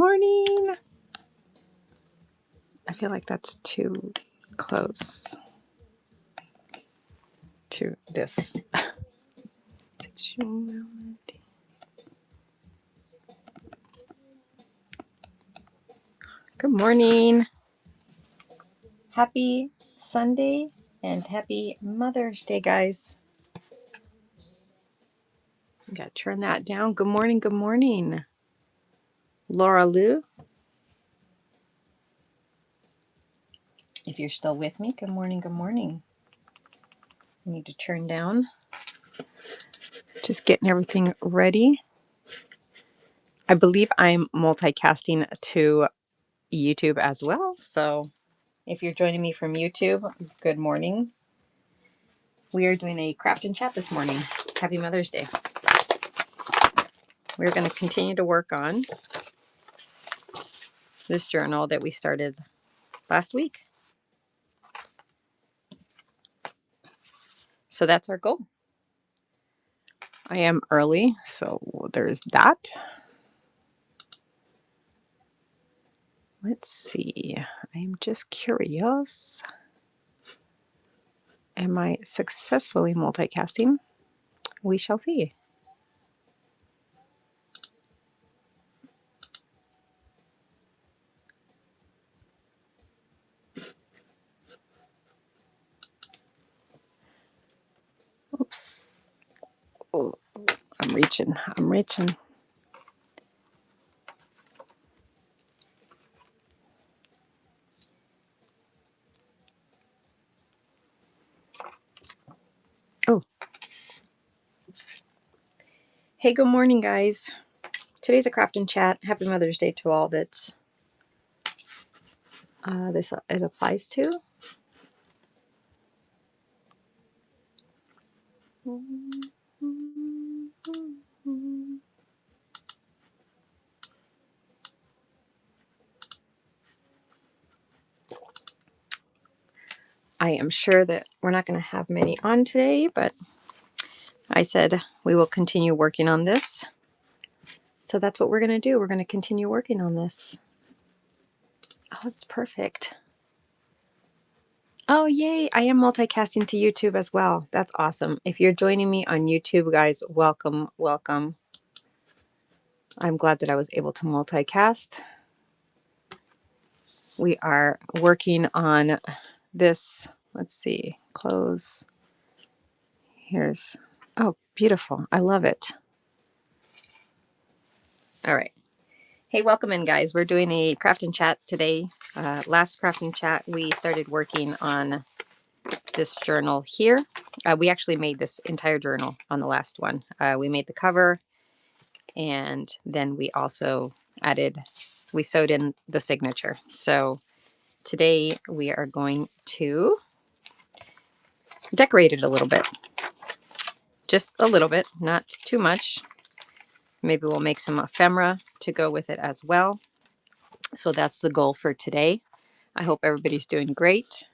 morning. I feel like that's too close to this. Good morning. Happy Sunday and happy Mother's Day, guys. Got to turn that down. Good morning. Good morning. Laura Lou. If you're still with me, good morning. Good morning. I need to turn down. Just getting everything ready. I believe I'm multicasting to YouTube as well. So if you're joining me from YouTube, good morning. We are doing a craft and chat this morning. Happy Mother's Day. We're going to continue to work on this journal that we started last week. So that's our goal. I am early, so there's that. Let's see. I'm just curious. Am I successfully multicasting? We shall see. Oops. Oh, I'm reaching. Oh. Hey, good morning, guys. Today's a craft and chat. Happy Mother's Day to all that it applies to. I am sure that we're not going to have many on today, but I said we will continue working on this. So that's what we're going to do. We're going to continue working on this. Oh, it's perfect. Oh, yay. I am multicasting to YouTube as well. That's awesome. If you're joining me on YouTube, guys, welcome, welcome. I'm glad that I was able to multicast. We are working on this. Let's see. Close. Here's. Oh, beautiful. I love it. All right. Hey, welcome in, guys. We're doing a craft and chat today. Last craft and chat, we started working on this journal here. We actually made this entire journal on the last one. We made the cover, and then we also we sewed in the signature. So today we are going to decorate it a little bit. Just a little bit, not too much. Maybe we'll make some ephemera to go with it as well. So that's the goal for today. I hope everybody's doing great.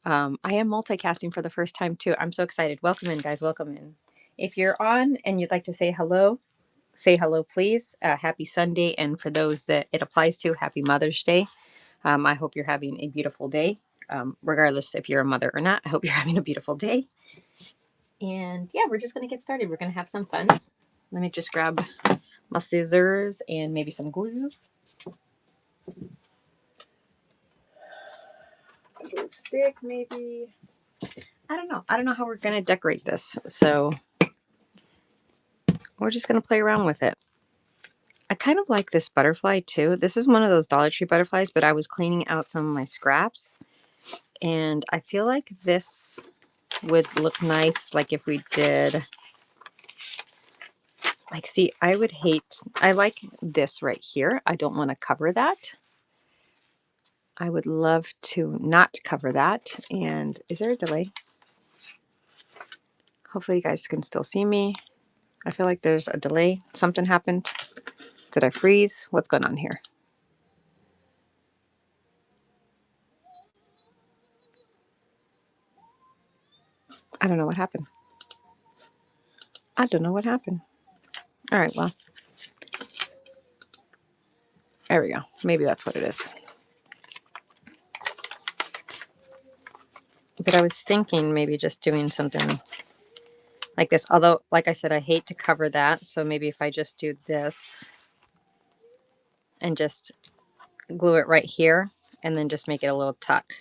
I am multicasting for the first time too. I'm so excited. Welcome in, guys. Welcome in. If you're on and you'd like to say hello, please. Happy Sunday. And for those that it applies to, happy Mother's Day. I hope you're having a beautiful day. Regardless if you're a mother or not, I hope you're having a beautiful day. And yeah, we're just going to get started. We're going to have some fun. Let me just grab my scissors and maybe some glue. A little stick, maybe. I don't know. I don't know how we're going to decorate this. So we're just going to play around with it. I kind of like this butterfly too. This is one of those Dollar Tree butterflies, but I was cleaning out some of my scraps. And I feel like this would look nice, like if we did, like, see, I like this right here. I don't want to cover that. I would love to not cover that. And is there a delay? Hopefully you guys can still see me. I feel like there's a delay. Something happened. Did I freeze? What's going on here? I don't know what happened. All right, well. There we go. Maybe that's what it is. But I was thinking maybe just doing something like this. Although, like I said, I hate to cover that. So maybe if I just do this and just glue it right here and then just make it a little tuck.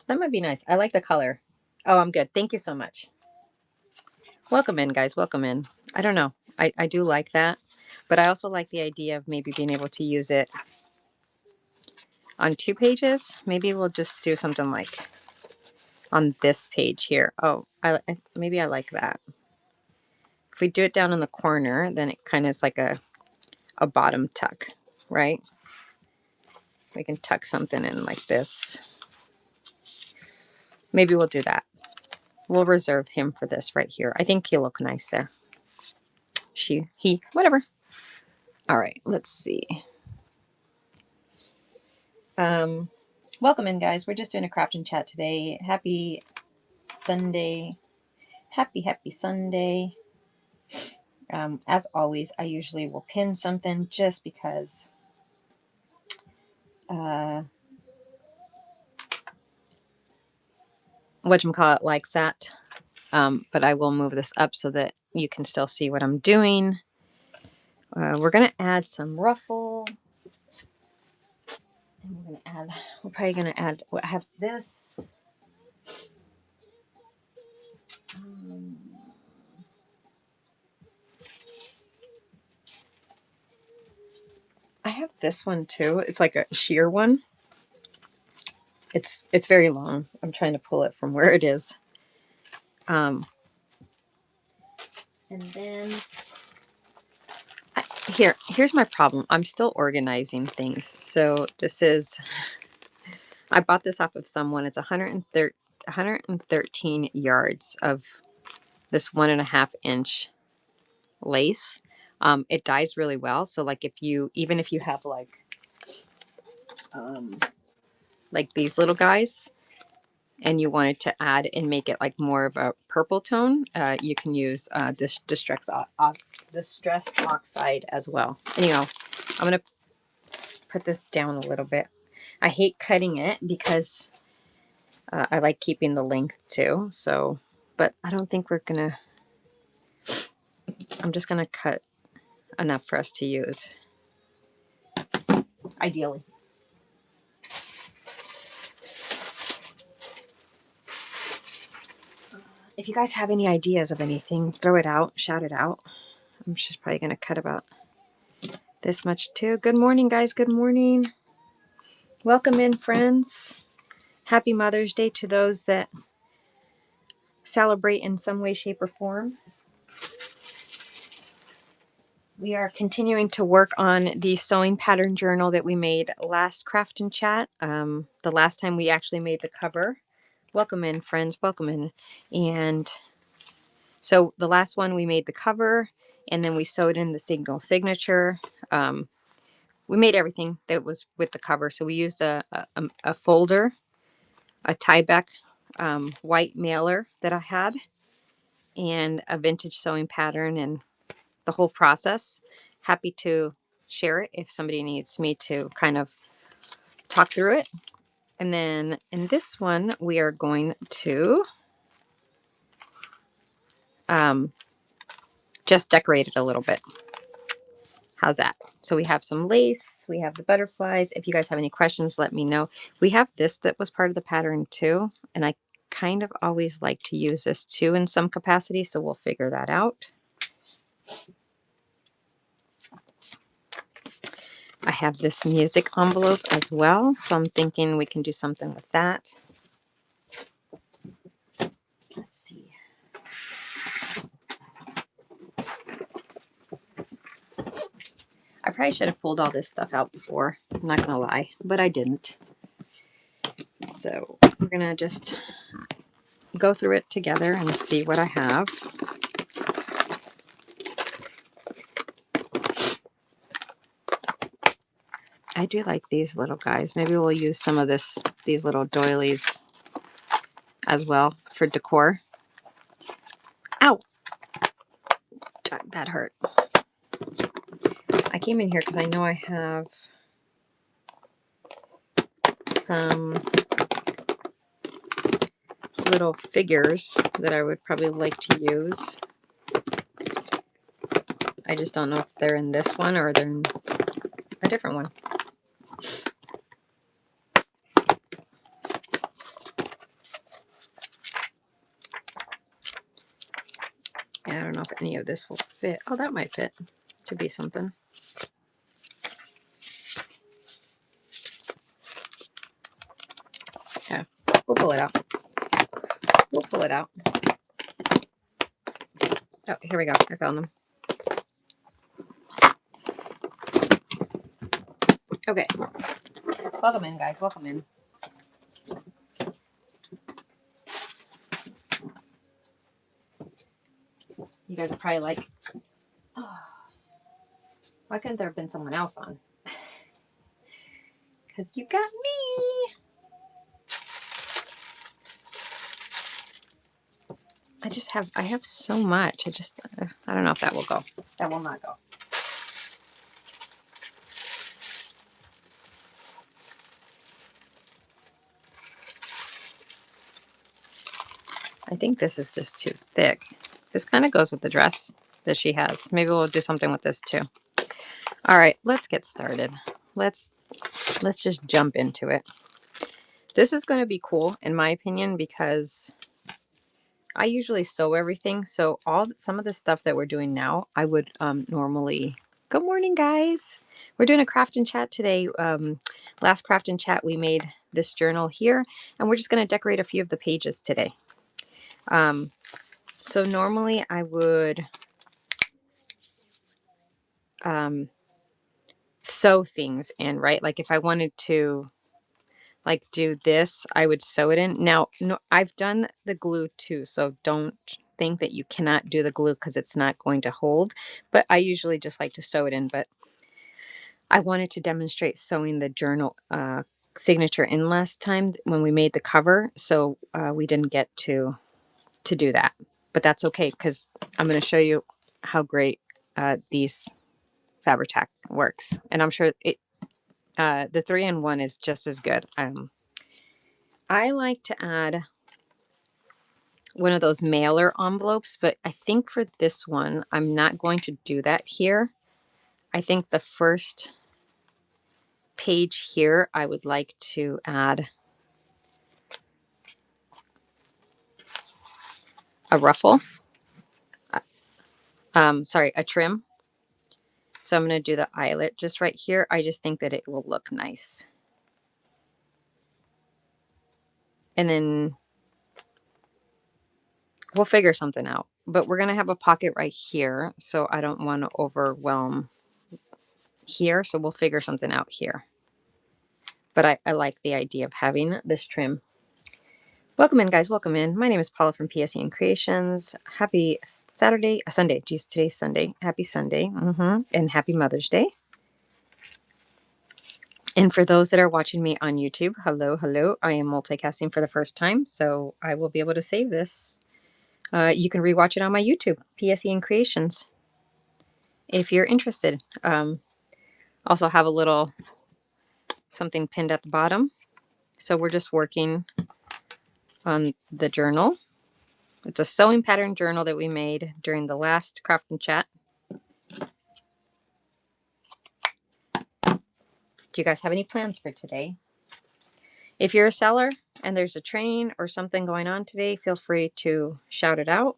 That might be nice. I like the color. Oh, I'm good. Thank you so much. Welcome in, guys. Welcome in. I don't know. I do like that. But I also like the idea of maybe being able to use it on 2 pages. Maybe we'll just do something like on this page here. Oh, maybe I like that. If we do it down in the corner, then it kind of is like a bottom tuck, right? We can tuck something in like this. Maybe we'll do that. We'll reserve him for this right here. I think he'll look nice there. She, he, whatever. All right, let's see. Welcome in, guys. We're just doing a craft and chat today. Happy Sunday. Happy Sunday. As always, I usually will pin something just because whatchamacallit likes that. But I will move this up so that you can still see what I'm doing. We're going to add some ruffle. And we're probably going to add, I have this. I have this one too. It's like a sheer one. It's very long. I'm trying to pull it from where it is. And then here's my problem. I'm still organizing things. So this is, I bought this off of someone. It's 113 yards of this 1.5 inch lace. It dyes really well. So like even if you have like these little guys and you wanted to add and make it like more of a purple tone, you can use this distress oxide as well. Anyhow, I'm going to put this down a little bit. I hate cutting it because I like keeping the length too. So, but I don't think we're going to, I'm just going to cut enough for us to use. Ideally. If you guys have any ideas of anything, throw it out, shout it out. I'm just probably going to cut about this much too. Good morning, guys. Good morning. Welcome in, friends. Happy Mother's Day to those that celebrate in some way, shape, or form. We are continuing to work on the sewing pattern journal that we made last Craft and Chat. The last time we actually made the cover. Welcome in, friends. Welcome in. And so the last one we made the cover, and then we sewed in the signal signature. We made everything that was with the cover. So we used a folder, a Tyvek white mailer that I had, and a vintage sewing pattern, and the whole process. Happy to share it if somebody needs me to kind of talk through it. And then in this one, we are going to just decorate it a little bit. How's that? So we have some lace, we have the butterflies. If you guys have any questions, let me know. We have this that was part of the pattern too, and I kind of always like to use this too in some capacity, so we'll figure that out. I have this music envelope as well, so I'm thinking we can do something with that. Let's see. I probably should have pulled all this stuff out before, I'm not gonna lie, but I didn't. So we're gonna just go through it together and see what I have. I do like these little guys. Maybe we'll use some of these little doilies as well for decor. Ow! That hurt. I came in here because I know I have some little figures that I would probably like to use. I just don't know if they're in this one or they're in a different one. I don't know if any of this will fit. Oh, that might fit. To be something. Yeah, we'll pull it out. We'll pull it out. Oh, here we go. I found them. Okay. Welcome in, guys. Welcome in. You guys are probably like, oh, why couldn't there have been someone else on? Because you got me. I have so much. I don't know if that will go. That will not go. I think this is just too thick. This kind of goes with the dress that she has. Maybe we'll do something with this too. All right, let's get started. Let's just jump into it. This is going to be cool in my opinion because I usually sew everything. So some of the stuff that we're doing now, I would normally. Good morning, guys. We're doing a craft and chat today. Last craft and chat, we made this journal here, and we're just going to decorate a few of the pages today. So normally I would sew things in, right? Like if I wanted to like do this, I would sew it in. Now, no, I've done the glue too, so don't think that you cannot do the glue because it's not going to hold. But I usually just like to sew it in. But I wanted to demonstrate sewing the journal signature in last time when we made the cover, so we didn't get to do that. But that's okay because I'm going to show you how great these Fabri-Tac works, and I'm sure the 3-in-1 is just as good. I like to add one of those mailer envelopes, but I think for this one, I'm not going to do that here. I think the first page here, I would like to add a ruffle. Sorry, a trim. So I'm going to do the eyelet just right here. I just think that it will look nice. And then we'll figure something out. But we're going to have a pocket right here, so I don't want to overwhelm here. So we'll figure something out here. But I like the idea of having this trim. Welcome in, guys. Welcome in. My name is Paula from PSEN Creations. Happy Sunday. Geez, today's Sunday. Happy Sunday. And happy Mother's Day. And for those that are watching me on YouTube, hello, hello. I am multicasting for the first time, so I will be able to save this. You can rewatch it on my YouTube, PSEN Creations, if you're interested. Also have a little something pinned at the bottom. So we're just working on the journal. It's a sewing pattern journal that we made during the last craft and chat. Do you guys have any plans for today? If you're a seller and there's a train or something going on today, feel free to shout it out.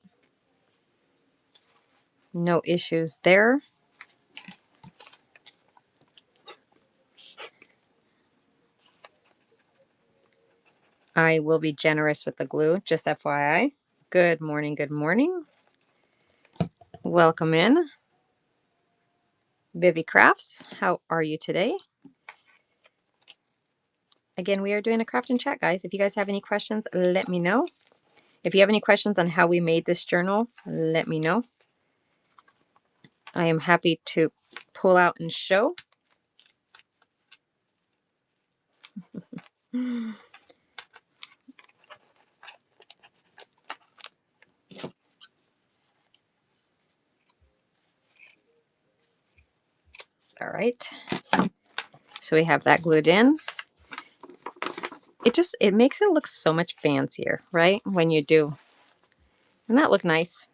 No issues there. I will be generous with the glue, just FYI. Good morning, good morning. Welcome in. Vivi Crafts, how are you today? Again, we are doing a craft and chat, guys. If you guys have any questions, let me know. If you have any questions on how we made this journal, let me know. I am happy to pull out and show. right. So we have that glued in. It makes it look so much fancier, right? When you do. Doesn't that look nice?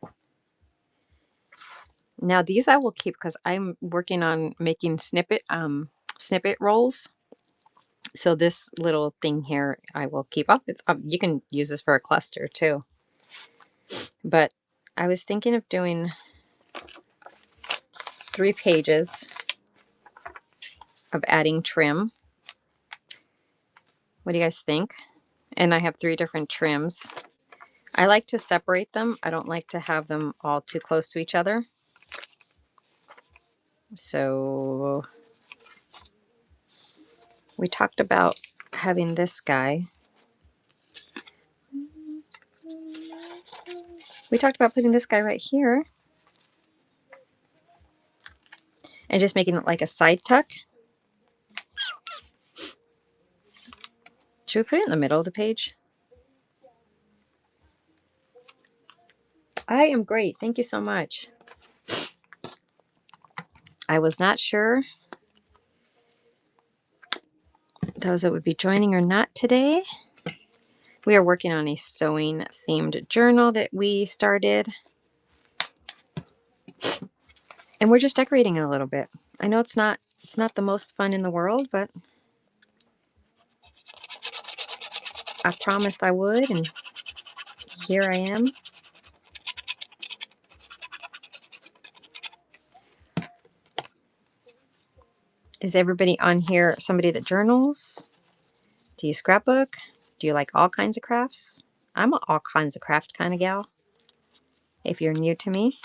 Now these I will keep because I'm working on making snippet rolls. So this little thing here I will keep up. You can use this for a cluster too. But I was thinking of doing 3 pages of adding trim. What do you guys think? And I have 3 different trims. I like to separate them. I don't like to have them all too close to each other. So we talked about having this guy. We talked about putting this guy right here and just making it like a side tuck. Should we put it in the middle of the page? I am great. Thank you so much. I was not sure those that would be joining or not today. We are working on a sewing themed journal that we started. And we're just decorating it a little bit. I know it's not the most fun in the world, but I promised I would, and here I am. Is everybody on here somebody that journals? Do you scrapbook? Do you like all kinds of crafts? I'm an all kinds of craft kind of gal. If you're new to me,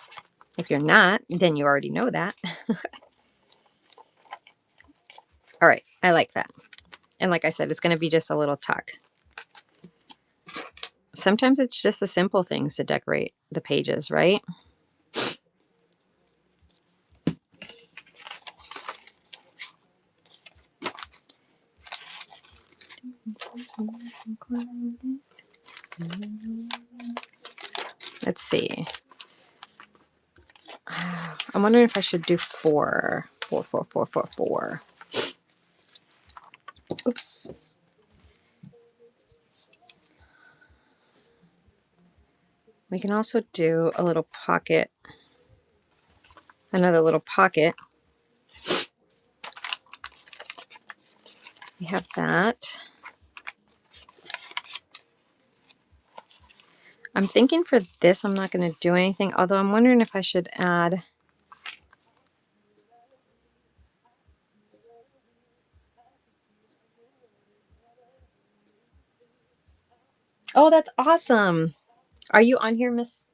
if you're not, then you already know that. All right, I like that. And like I said, it's going to be just a little tuck. Sometimes it's just the simple things to decorate the pages, right? Let's see. I'm wondering if I should do 4. 4, 4, 4, 4, 4. Oops. We can also do a little pocket, another little pocket. We have that. I'm thinking for this, I'm not going to do anything, although I'm wondering if I should add. Oh, that's awesome. Are you on here, Miss?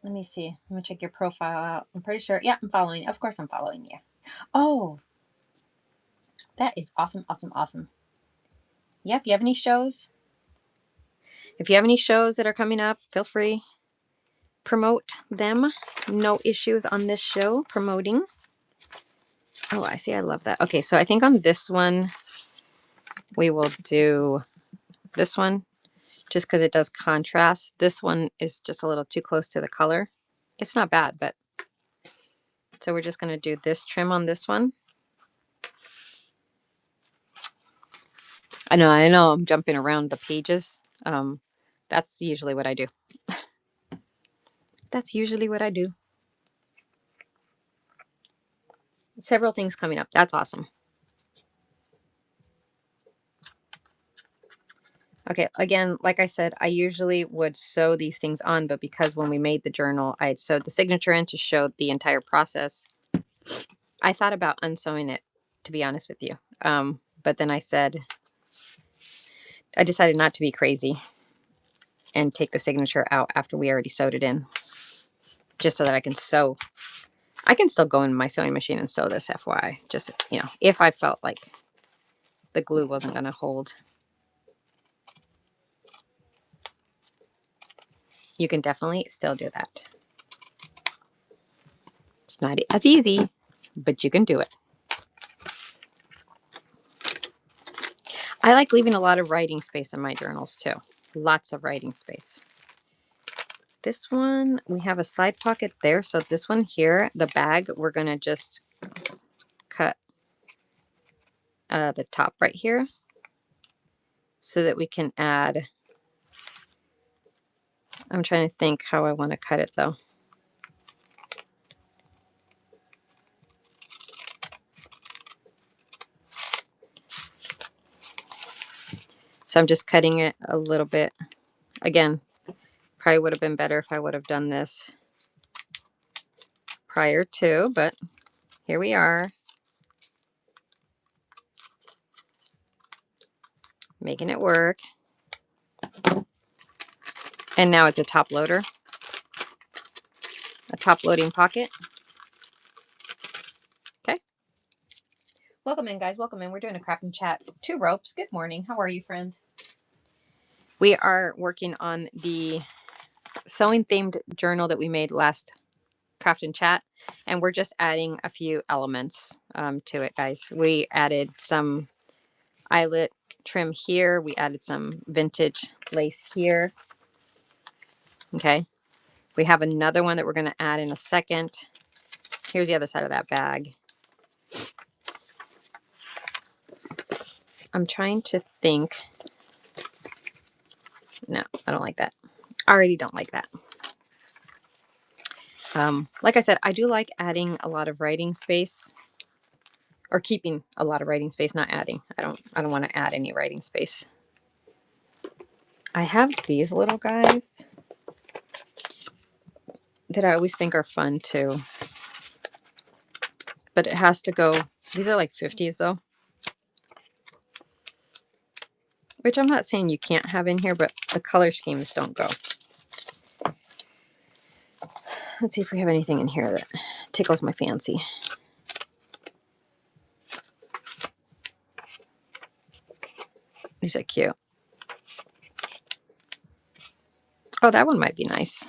Let me see. Let me check your profile out. I'm pretty sure. Yeah, I'm following. Of course I'm following you. Oh, that is awesome, awesome, awesome. Yeah, if you have any shows, that are coming up, feel free. Promote them. No issues on this show promoting. Oh, I see. I love that. Okay, so I think on this one, we will do this one just because it does contrast. This one is just a little too close to the color. It's not bad, but so we're just going to do this trim on this one. I know I'm jumping around the pages. That's usually what I do. That's usually what I do. Several things coming up. That's awesome. Okay, again, like I said, I usually would sew these things on, but because when we made the journal, I had sewed the signature in to show the entire process. I thought about unsewing it, to be honest with you. But then I decided not to be crazy and take the signature out after we already sewed it in, just so that I can sew. I can still go in my sewing machine and sew this, FYI. Just, if I felt like the glue wasn't going to hold. You can definitely still do that. It's not as easy, but you can do it. I like leaving a lot of writing space in my journals too. Lots of writing space. This one, we have a side pocket there. So this one here, the bag, we're going to just cut the top right here so that we can add. I'm trying to think how I want to cut it though. So I'm just cutting it a little bit. Again, probably would have been better if I would have done this prior to, but here we are. Making it work. And now it's a top loader. A top loading pocket. Okay. Welcome in, guys. Welcome in. We're doing a craft and chat. 2 ropes. Good morning. How are you, friend? We are working on the sewing themed journal that we made last craft and chat, and we're just adding a few elements to it, guys. We added some eyelet trim here. We added some vintage lace here. Okay. We have another one that we're going to add in a second. Here's the other side of that bag. I'm trying to think. No, I don't like that. I already don't like that. Like I said, I do like adding a lot of writing space, or keeping a lot of writing space, not adding. I don't want to add any writing space. I have these little guys that I always think are fun too. But it has to go. These are like 50s though. Which I'm not saying you can't have in here, but the color schemes don't go. Let's see if we have anything in here that tickles my fancy. These are cute. Oh, that one might be nice.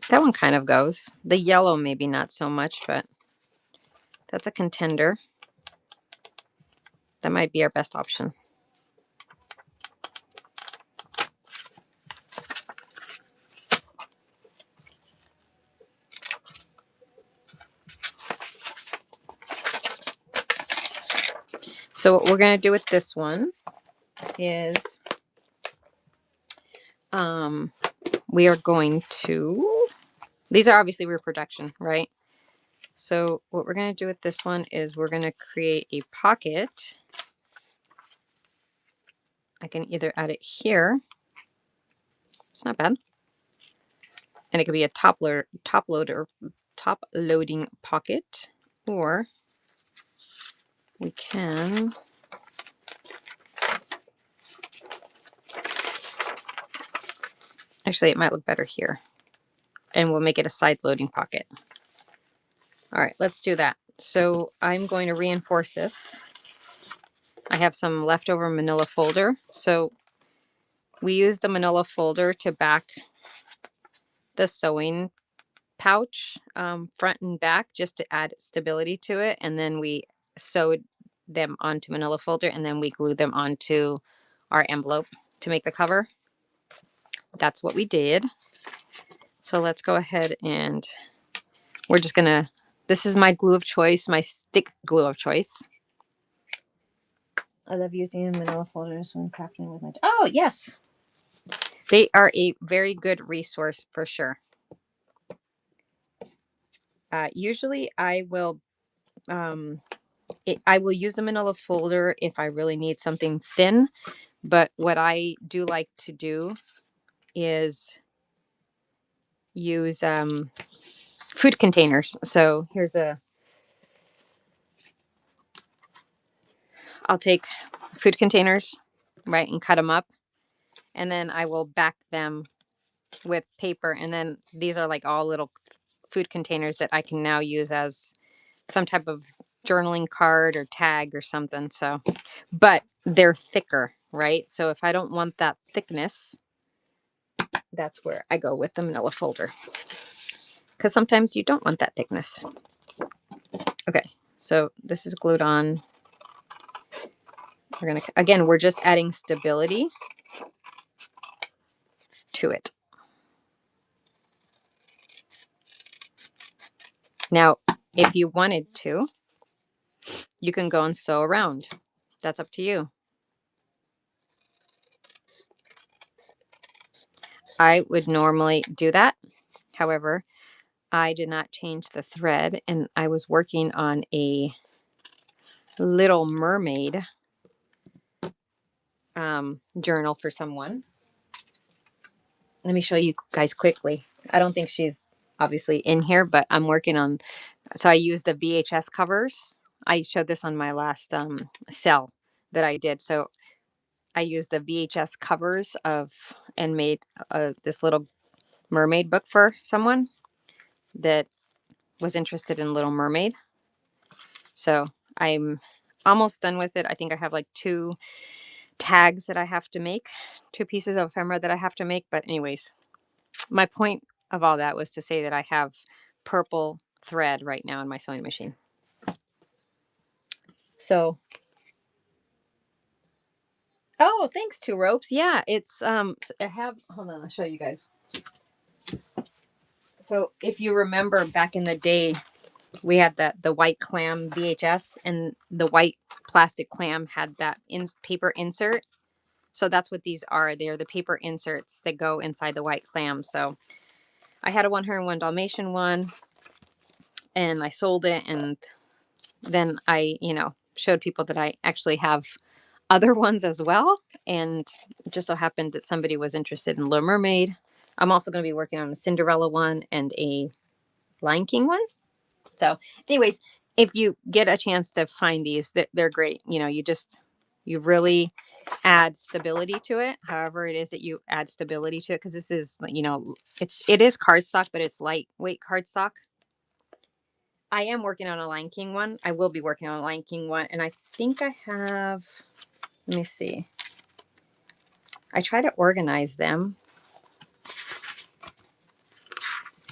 That one kind of goes. The yellow maybe not so much, but that's a contender. That might be our best option. So what we're going to do with this one is we are going to, these are obviously reproduction, right? So what we're going to do with this one is we're going to create a pocket. I can either add it here. It's not bad. And it could be a top loading pocket, or we can actually, it might look better here, and we'll make it a side loading pocket. All right, let's do that. So I'm going to reinforce this. I have some leftover manila folder. So we use the manila folder to back the sewing pouch, front and back, just to add stability to it. And then we sewed them onto manila folder, and then we glued them onto our envelope to make the cover. That's what we did. So let's go ahead and we're just gonna, this is my glue of choice, my stick glue of choice. I love using manila folders when crafting with my, oh yes, they are a very good resource for sure. Usually I will I will use the manila folder if I really need something thin, but what I do like to do is use food containers. So here's a, I'll take food containers, right, and cut them up, and then I will back them with paper, and then these are like all little food containers that I can now use as some type of journaling card or tag or something. So, but they're thicker, right? So if I don't want that thickness, that's where I go with the manila folder, because sometimes you don't want that thickness. Okay, so this is glued on. We're gonna, again, we're just adding stability. to it. Now, if you wanted to, you can go and sew around. That's up to you. I would normally do that. However, I did not change the thread, and I was working on a Little Mermaid journal for someone. Let me show you guys quickly. I don't think she's obviously in here, but I'm working on, so I use the VHS covers. I showed this on my last sell that I did. So I used the VHS covers and made this Little Mermaid book for someone that was interested in Little Mermaid. So I'm almost done with it. I think I have like 2 tags that I have to make, 2 pieces of ephemera that I have to make. But anyways, my point of all that was to say that I have purple thread right now in my sewing machine. So, oh, thanks, Two Ropes. Yeah, it's I have, hold on, I'll show you guys. So if you remember back in the day, we had the white clam VHS, and the white plastic clam had that paper insert. So that's what these are. They're the paper inserts that go inside the white clam. So I had a 101 Dalmatian one, and I sold it, and then I, showed people that I actually have other ones as well. And it just so happened that somebody was interested in Little Mermaid. I'm also going to be working on a Cinderella one and a Lion King one. So, anyways, if you get a chance to find these, they're great. You really add stability to it. However, it is that you add stability to it, because this is, it is cardstock, but it's lightweight cardstock. I am working on a Lion King one. I will be working on a Lion King one, and I think I have. Let me see. I try to organize them.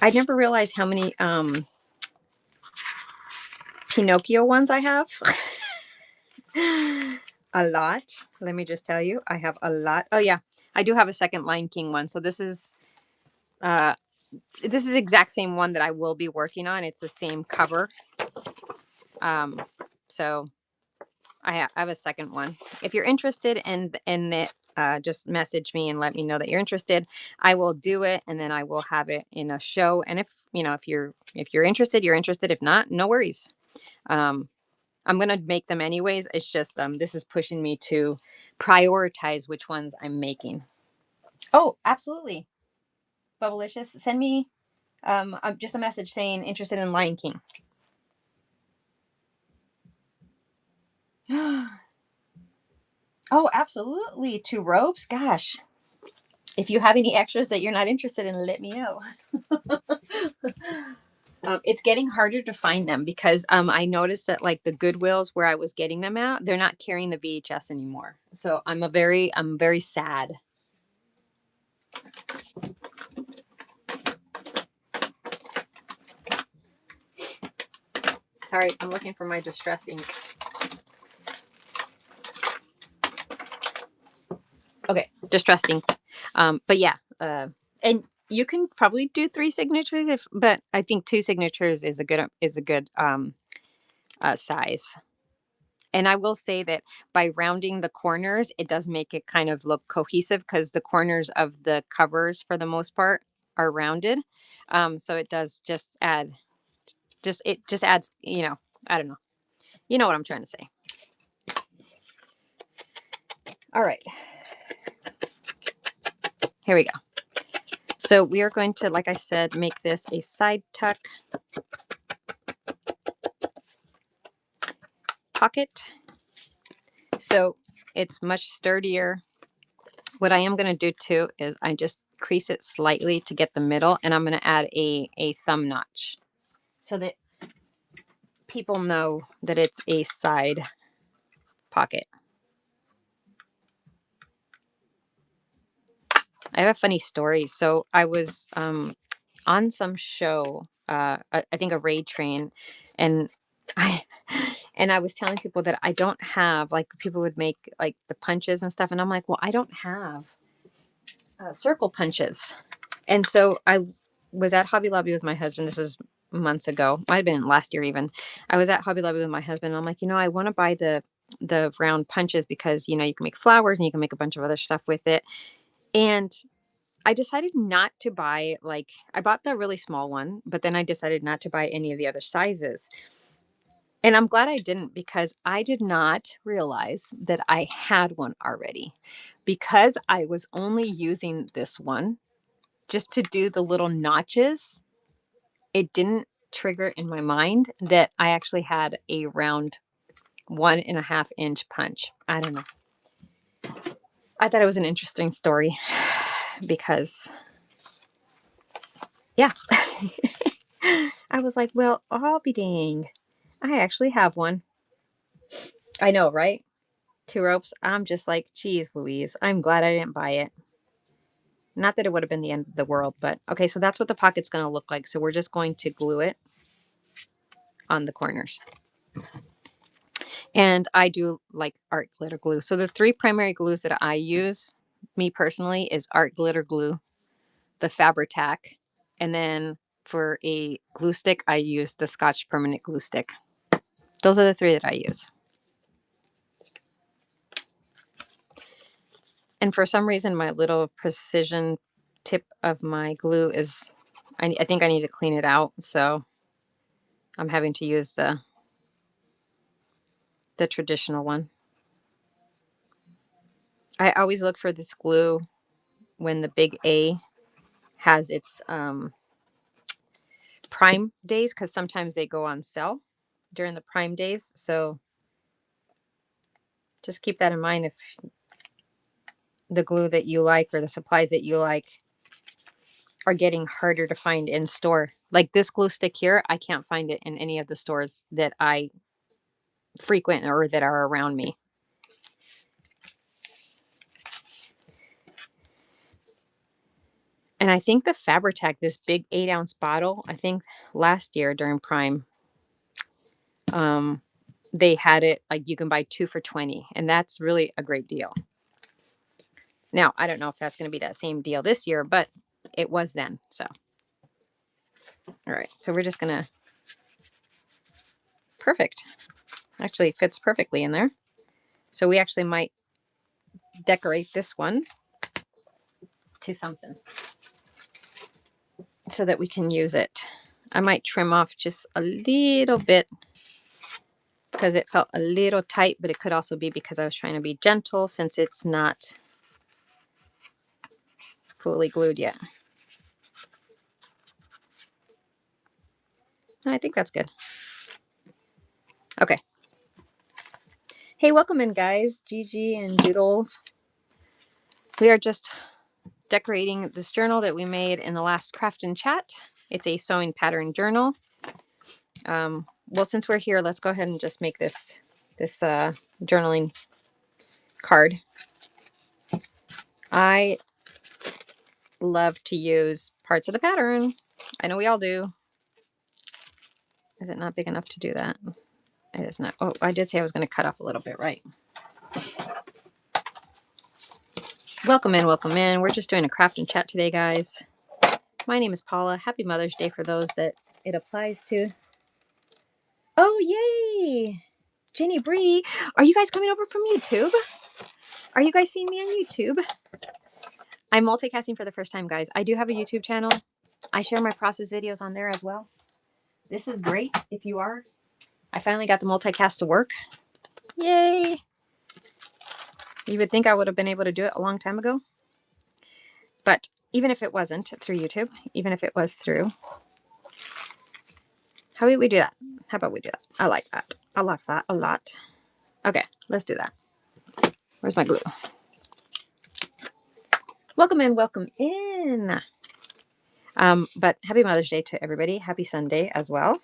I never realized how many Pinocchio ones I have. A lot. Let me just tell you, I have a lot. Oh yeah, I do have a second Lion King one. So this is the exact same one that I will be working on. It's the same cover. So I have a second one. If you're interested in it, just message me and let me know that you're interested. I will do it, and then I will have it in a show. And if you're interested, you're interested. If not, no worries. I'm gonna make them anyways. It's just this is pushing me to prioritize which ones I'm making. Oh, absolutely. Bubblicious, send me just a message saying interested in Lion King. Oh, absolutely. Two Ropes. Gosh. If you have any extras that you're not interested in, let me know. It's getting harder to find them, because I noticed that like the Goodwills where I was getting them at, they're not carrying the VHS anymore. So I'm very sad. Sorry, I'm looking for my distress ink. Okay, distress ink. But yeah, and you can probably do 3 signatures, but I think 2 signatures is a good size. And I will say that by rounding the corners, it does make it kind of look cohesive, because the corners of the covers, for the most part, are rounded. So it does just it just adds, I don't know. You know what I'm trying to say. All right. Here we go. So we are going to, like I said, make this a side tuck pocket. So it's much sturdier. What I am going to do too is I just crease it slightly to get the middle, and I'm going to add a thumb notch so that people know that it's a side pocket. I have a funny story. So I was on some show, I think a raid train, and I was telling people that I don't have, like, people would make like the punches and stuff, and I'm like, well, I don't have circle punches. And so I was at Hobby Lobby with my husband. This was months ago. Might have been last year even. I was at Hobby Lobby with my husband. And I'm like, I want to buy the round punches because you can make flowers and you can make a bunch of other stuff with it. And I decided not to buy, like, I bought the really small one, but then I decided not to buy any of the other sizes. And I'm glad I didn't because I did not realize that I had one already. Because I was only using this one just to do the little notches, it didn't trigger in my mind that I actually had a round 1.5 inch punch. I don't know. I thought it was an interesting story because, yeah. I was like, well, I'll be dang. I actually have one. I know, right? 2 ropes. I'm just like, geez, Louise, I'm glad I didn't buy it. Not that it would have been the end of the world, but okay, so that's what the pocket's going to look like. So we're just going to glue it on the corners. And I do like art glitter glue. So the 3 primary glues that I use, me personally, is art glitter glue, the Fabri-Tac, and then for a glue stick, I use the Scotch Permanent Glue Stick. Those are the 3 that I use. And for some reason, my little precision tip of my glue is, I think I need to clean it out. So I'm having to use the traditional one. I always look for this glue when the big A has its Prime days, because sometimes they go on sale during the Prime days. So just keep that in mind if the glue that you like or the supplies that you like are getting harder to find in store. Like this glue stick here, I can't find it in any of the stores that I frequent or that are around me. And I think the Fabri-Tac, this big 8-ounce bottle, I think last year during Prime, they had it like you can buy 2 for $20, and that's really a great deal. Now, I don't know if that's going to be that same deal this year, but it was then. So, all right. So we're just going to, perfect. Actually, it fits perfectly in there. So we actually might decorate this one to something so that we can use it. I might trim off just a little bit because it felt a little tight, but it could also be because I was trying to be gentle since it's not fully glued yet. No, I think that's good. Okay. Hey, welcome in, guys. Gigi and Doodles. We are just decorating this journal that we made in the last craft and chat. It's a sewing pattern journal. Well, since we're here, let's go ahead and just make this journaling card. I love to use parts of the pattern. I know we all do. Is it not big enough to do that? It is not. Oh, I did say I was going to cut off a little bit, right? Welcome in, welcome in. We're just doing a craft and chat today, guys. My name is Paula. Happy Mother's Day for those that it applies to. Oh, yay! Jenny Bree. Are you guys coming over from YouTube? Are you guys seeing me on YouTube? I'm multicasting for the first time, guys. I do have a YouTube channel. I share my process videos on there as well. This is great if you are. I finally got the multicast to work. Yay! You would think I would have been able to do it a long time ago. But even if it wasn't through YouTube, even if it was through, how would we do that? How about we do that? I like that. I like that a lot. Okay, let's do that. Where's my glue? Welcome in, welcome in. But happy Mother's Day to everybody. Happy Sunday as well.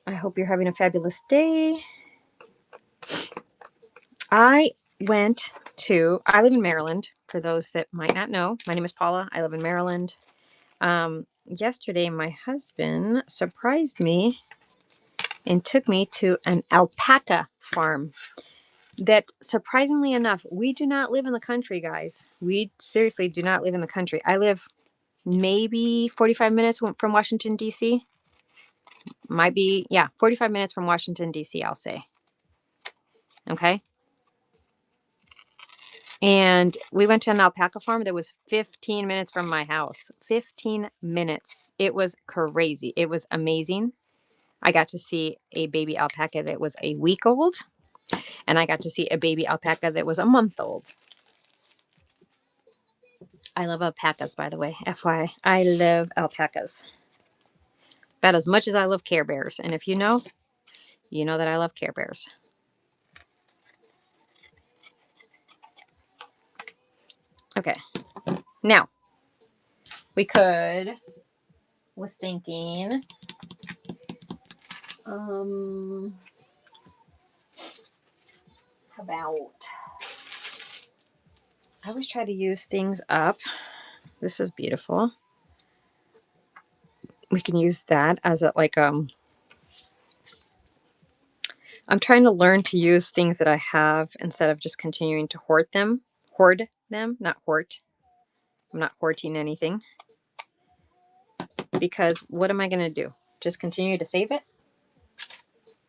I hope you're having a fabulous day. I live in Maryland. For those that might not know, my name is Paula. I live in Maryland. Yesterday, my husband surprised me and took me to an alpaca farm. that surprisingly enough, we do not live in the country, guys. We seriously do not live in the country. I live maybe 45 minutes from Washington, D.C. Might be, yeah, 45 minutes from Washington, D.C., I'll say. Okay. And we went to an alpaca farm that was 15 minutes from my house. 15 minutes. It was crazy. It was amazing. I got to see a baby alpaca that was a week old, and I got to see a baby alpaca that was a month old. I love alpacas, by the way. FYI, I love alpacas about as much as I love Care Bears. And if you know that I love Care Bears. Okay. Now, we was thinking, about, I always try to use things up. This is beautiful. We can use that as a, like, I'm trying to learn to use things that I have instead of just continuing to hoard them, not hoard. I'm not hoarding anything, because what am I going to do? Just continue to save it?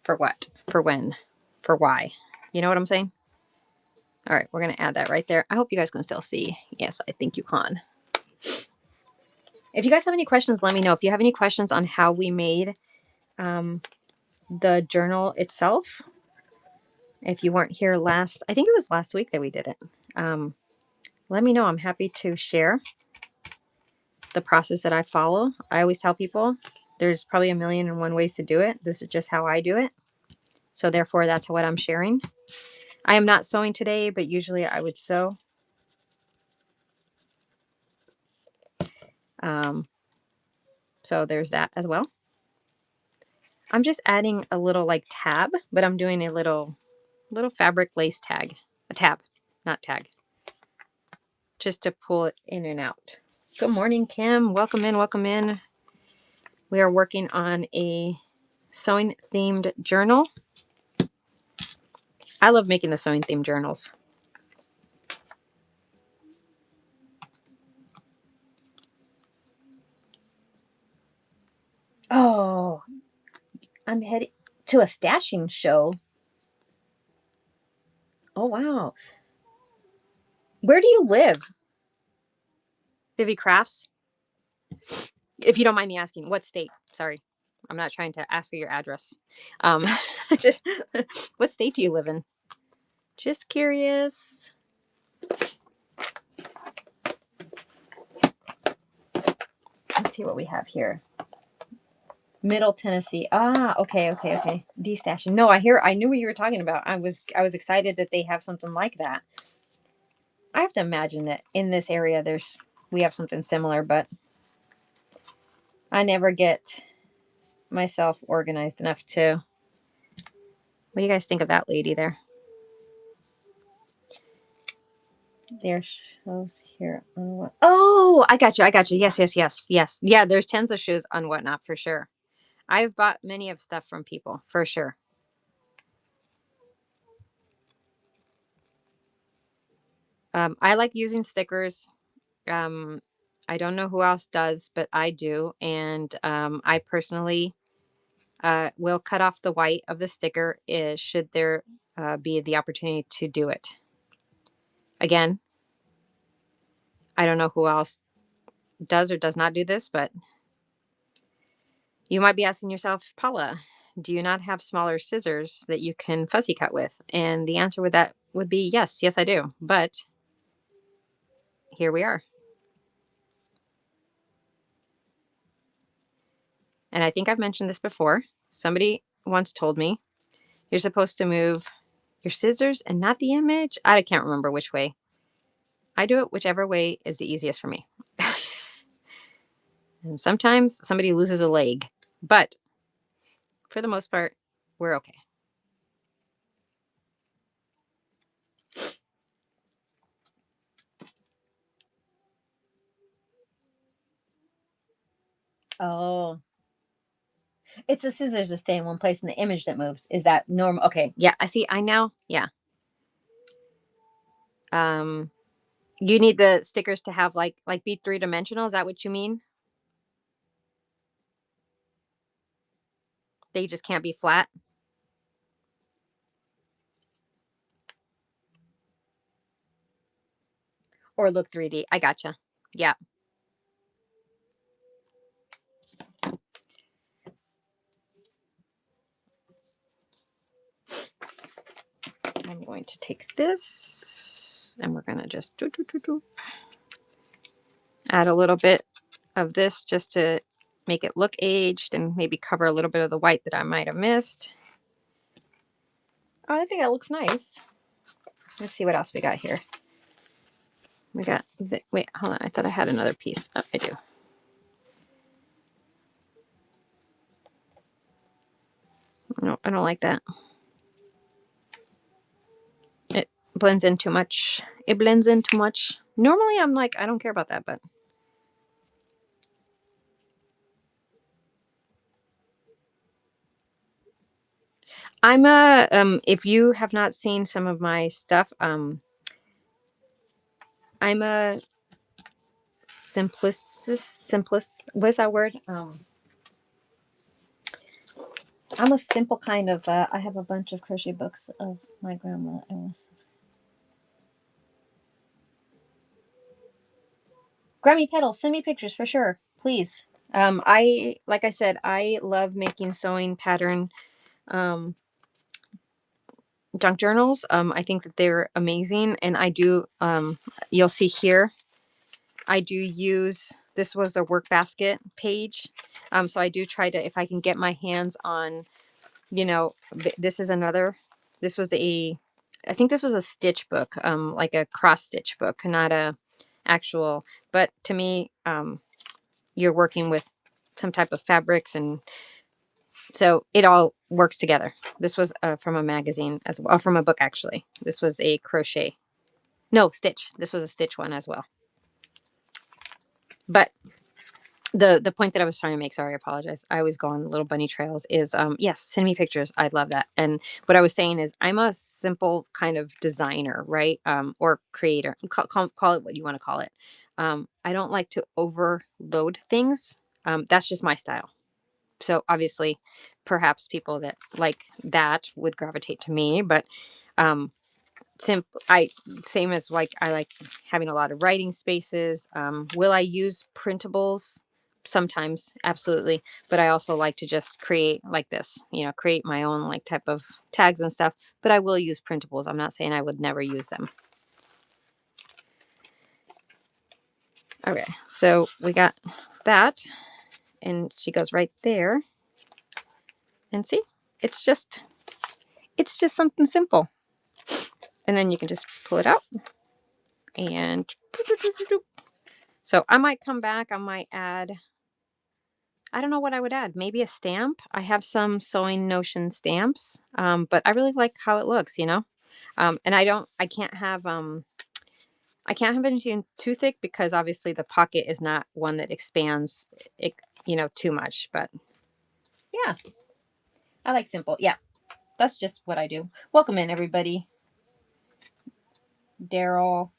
For what? For when? For why? You know what I'm saying? All right, we're going to add that right there. I hope you guys can still see. Yes, I think you can. If you guys have any questions, let me know. If you have any questions on how we made the journal itself, if you weren't here I think it was last week that we did it. Let me know. I'm happy to share the process that I follow. I always tell people there's probably a million and one ways to do it. This is just how I do it. So therefore, that's what I'm sharing. I am not sewing today, but usually I would sew. So there's that as well. I'm just adding a little like tab, but I'm doing a little fabric lace tag. A tab, not tag. Just to pull it in and out. Good morning, Kim. Welcome in, welcome in. We are working on a sewing themed journal. I love making the sewing themed journals. Oh, I'm heading to a stashing show. Oh, wow. Where do you live? Vivi Crafts? If you don't mind me asking, what state? Sorry. I'm not trying to ask for your address. Um, just what state do you live in? Just curious. Let's see what we have here. Middle Tennessee. Ah, okay. Destashing. No, I knew what you were talking about. I was excited that they have something like that. I have to imagine that in this area we have something similar, but I never get myself organized enough to. What do you guys think of that lady there? There shows here on what? Oh, I got you. Yes. Yeah, there's tons of shoes on Whatnot for sure. I've bought many of stuff from people for sure. I like using stickers. I don't know who else does, but I do, and I personally will cut off the white of the sticker. Should there be the opportunity to do it? Again, I don't know who else does or does not do this, but you might be asking yourself, Paula, do you not have smaller scissors that you can fussy cut with? And the answer with that would be yes, I do. But here we are. And I think I've mentioned this before. Somebody once told me you're supposed to move your scissors and not the image. I can't remember which way. I do it whichever way is the easiest for me. And sometimes somebody loses a leg, but for the most part, we're okay. Oh, it's the scissors that stay in one place and the image that moves. Is that normal? Okay. Yeah. I see. Yeah. You need the stickers to have like be three-dimensional. Is that what you mean? They just can't be flat or look 3D. I gotcha. Yeah. I'm going to take this and we're going to just add a little bit of this just to make it look aged and maybe cover a little bit of the white that I might have missed. Oh, I think that looks nice. Let's see what else we got here. We got, wait, hold on. I thought I had another piece. Oh, I do. No, I don't like that. It blends in too much. It blends in too much. Normally I'm like, I don't care about that, but I'm a, if you have not seen some of my stuff, I'm a simplest, what's that word? I'm a simple kind of, I have a bunch of crochet books of my grandma. Grammy Petals, send me pictures for sure, please. Like I said, I love making sewing pattern um, junk journals. I think that they're amazing, and I do. You'll see here, I do use. This was a work basket page, so I do try to, if I can get my hands on, this is another. This was I think this was a stitch book, like a cross stitch book, not a actual. But to me, you're working with some type of fabrics, and so it all works together. This was from a magazine as well, from a book actually. This was a crochet, no, stitch. This was a stitch one as well. But the point that I was trying to make, sorry, I apologize, I always go on little bunny trails, is yes, send me pictures. I'd love that. And what I was saying is I'm a simple kind of designer, right? Or creator, call it what you want to call it. I don't like to overload things. That's just my style. So obviously perhaps people that like that would gravitate to me, but um I same as like I like having a lot of writing spaces. Will I use printables? Sometimes, absolutely. But I also like to just create like this, create my own like type of tags and stuff. But I will use printables. I'm not saying I would never use them. Okay, so we got that, and she goes right there. And see, it's just something simple. And then you can just pull it out and so I might come back. I might add, I don't know what I would add. Maybe a stamp. I have some Sewing Notion stamps, but I really like how it looks. And I can't have anything too thick because obviously the pocket is not one that expands it, too much. But yeah, I like simple. Yeah, that's just what I do. Welcome in, everybody. Daryl,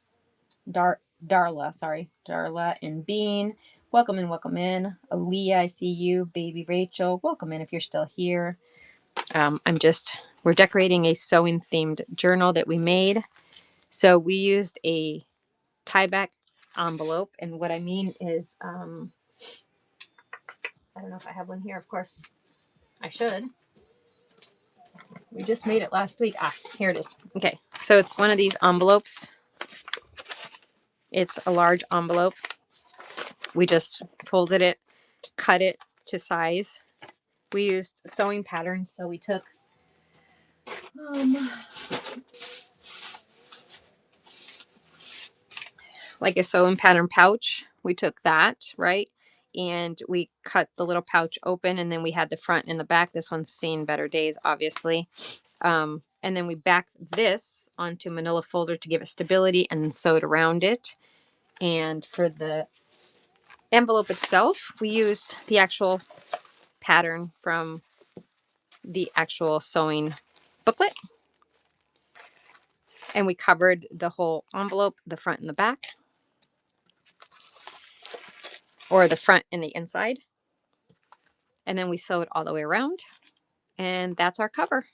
Darla and Bean. Welcome in, welcome in. Aaliyah, I see you. Baby Rachel, welcome in if you're still here. We're decorating a sewing themed journal that we made. So we used a tie back envelope. And what I mean is, I don't know if I have one here. Of course, I should. We just made it last week. Here it is. Okay. So it's one of these envelopes. It's a large envelope. We just folded it, cut it to size. We used sewing patterns. So we took like a sewing pattern pouch. We took that, right? And we cut the little pouch open, and then we had the front and the back. This one's seen better days, obviously. And then we backed this onto manila folder to give it stability and sewed around it. And for the envelope itself, we used the actual pattern from the actual sewing booklet. And we covered the whole envelope, the front and the back, or the front and the inside. And then we sewed all the way around. And that's our cover.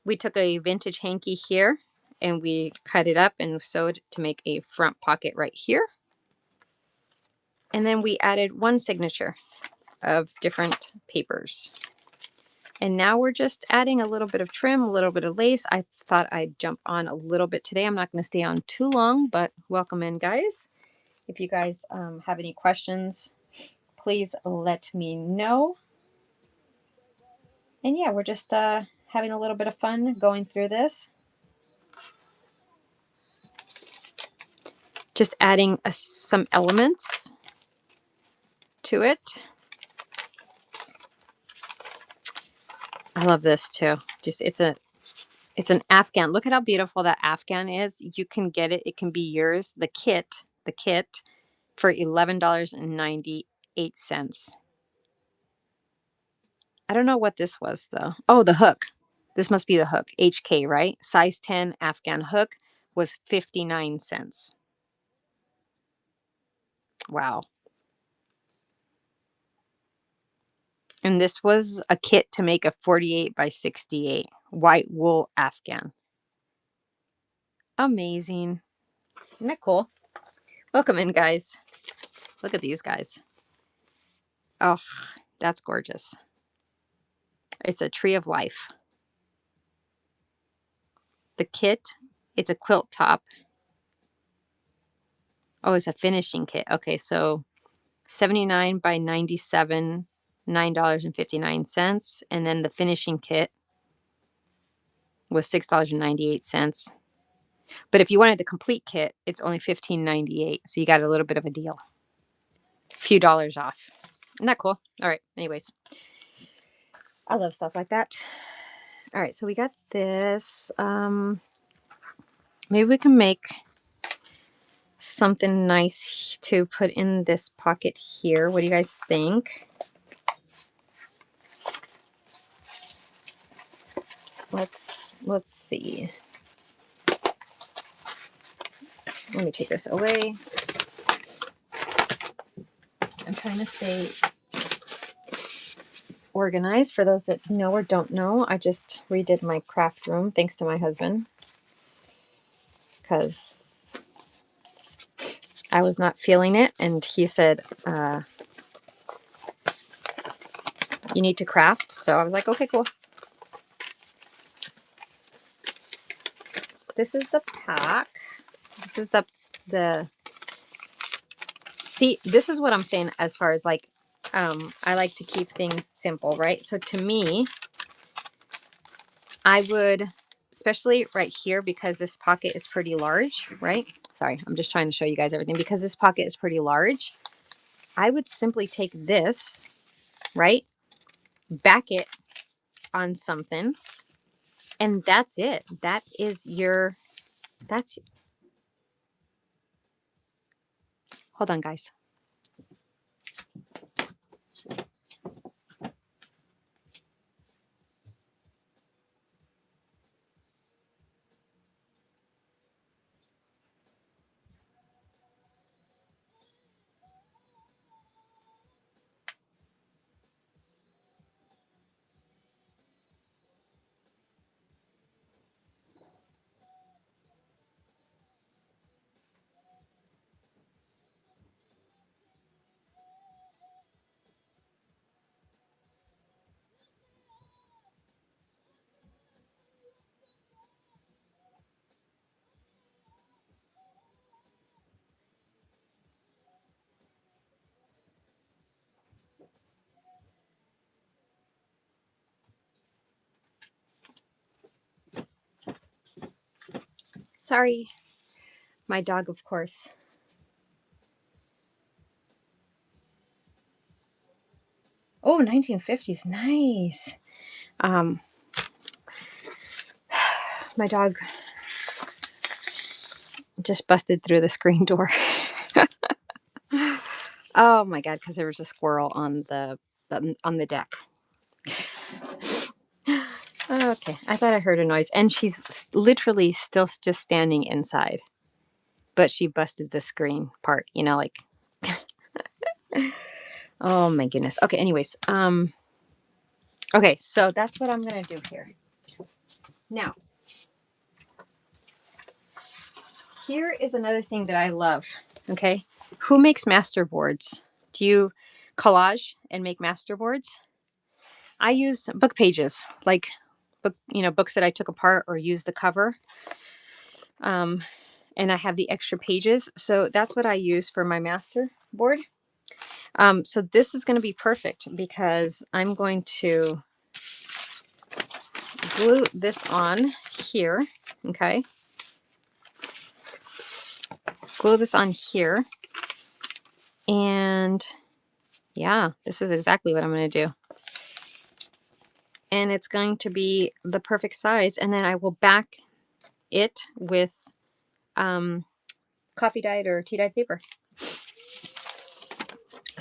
We took a vintage hanky here and we cut it up and sewed to make a front pocket right here. And then we added one signature of different papers. And now we're just adding a little bit of trim, a little bit of lace. I thought I'd jump on a little bit today. I'm not going to stay on too long, but welcome in, guys. If you guys have any questions, please let me know. And yeah, we're just having a little bit of fun going through this. Just adding some elements to it. I love this too. Just it's an Afghan. Look at how beautiful that Afghan is. You can get it. It can be yours. The kit for $11.98. I don't know what this was though. Oh, the hook. This must be the hook. HK, right? Size 10 Afghan hook was 59 cents. Wow. And this was a kit to make a 48 by 68 white wool Afghan. Amazing. Isn't that cool? Welcome in, guys. Look at these guys. Oh, that's gorgeous. It's a tree of life. The kit, it's a quilt top. Oh, it's a finishing kit. Okay, so 79 by 97, $9.59. And then the finishing kit was $6.98. But if you wanted the complete kit, it's only $15.98. So you got a little bit of a deal. A few dollars off. Isn't that cool? All right. Anyways, I love stuff like that. All right. So we got this. Maybe we can make something nice to put in this pocket here. What do you guys think? Let's see. Let me take this away. I'm trying to stay organized. For those that know or don't know, I just redid my craft room thanks to my husband because I was not feeling it, and he said you need to craft. So I was like, okay, cool. This is the pack. This is the see, this is what I'm saying as far as like I like to keep things simple, right? So to me, I would, especially right here, because this pocket is pretty large, right? Sorry, I'm just trying to show you guys everything. Because this pocket is pretty large, I would simply take this, right? Back it on something, and that's it. That is your, that's, hold on, guys. Sorry, my dog, of course. Oh, 1950s, nice. My dog just busted through the screen door. Oh my god, because there was a squirrel on the deck. Okay, I thought I heard a noise, and she's literally still just standing inside, but she busted the screen part, you know, like, oh my goodness. Okay, anyways, okay, so that's what I'm gonna do here. Now, here is another thing that I love. Okay, who makes master boards? Do you collage and make master boards? I use book pages, like books that I took apart or use the cover. Um, and I have the extra pages. So that's what I use for my master board. So this is going to be perfect because I'm going to glue this on here. Okay. Glue this on here. And yeah, this is exactly what I'm going to do. And it's going to be the perfect size. And then I will back it with coffee dyed or tea dyed paper.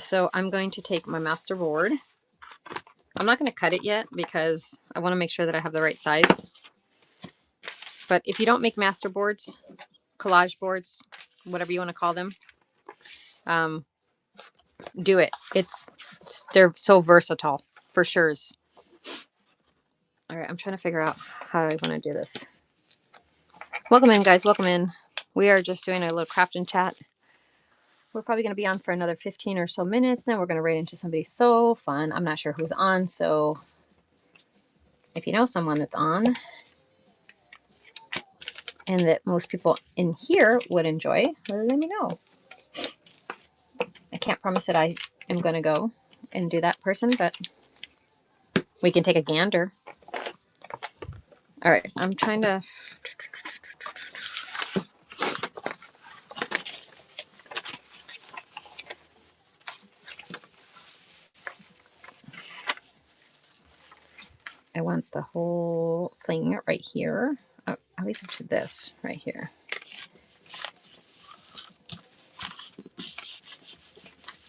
So I'm going to take my master board. I'm not going to cut it yet because I want to make sure that I have the right size. But if you don't make master boards, collage boards, whatever you want to call them, do it. They're so versatile for sure. All right, I'm trying to figure out how I want to do this. Welcome in, guys. Welcome in. We are just doing a little craft and chat. We're probably going to be on for another 15 or so minutes. Then we're going to right into somebody so fun. I'm not sure who's on, so if you know someone that's on and that most people in here would enjoy, let me know. I can't promise that I am going to go and do that person, but we can take a gander. All right, I'm trying to... I want the whole thing right here. At least up to this right here.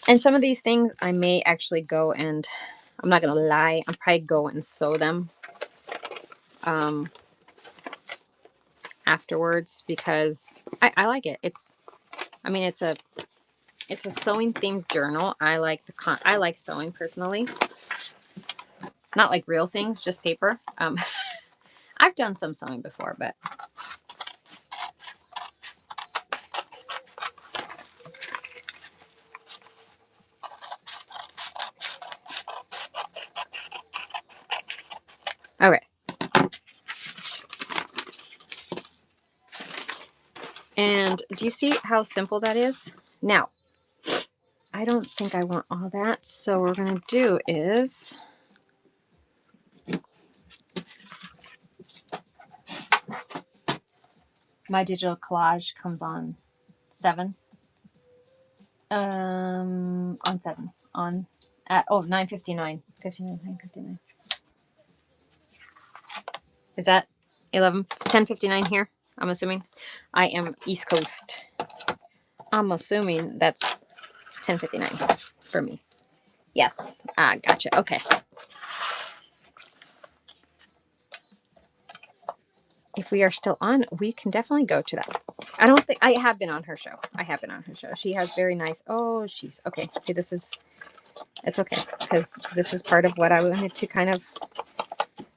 And some of these things I may actually go and, I'm not going to lie, I'll probably go and sew them afterwards because I like it. It's a sewing themed journal. I like sewing personally. Not like real things, just paper. I've done some sewing before, but all right. And do you see how simple that is? Now, I don't think I want all that. So what we're going to do is my digital collage comes on 7. On 7. On at 9:59. 9:59. Is that 10:59 here? I'm assuming. I am East Coast. I'm assuming that's 10:59 for me. Yes. Gotcha. Okay. If we are still on, we can definitely go to that. I don't think I have been on her show. She has very nice. Oh, she's okay. See, it's okay because this is part of what I wanted to kind of.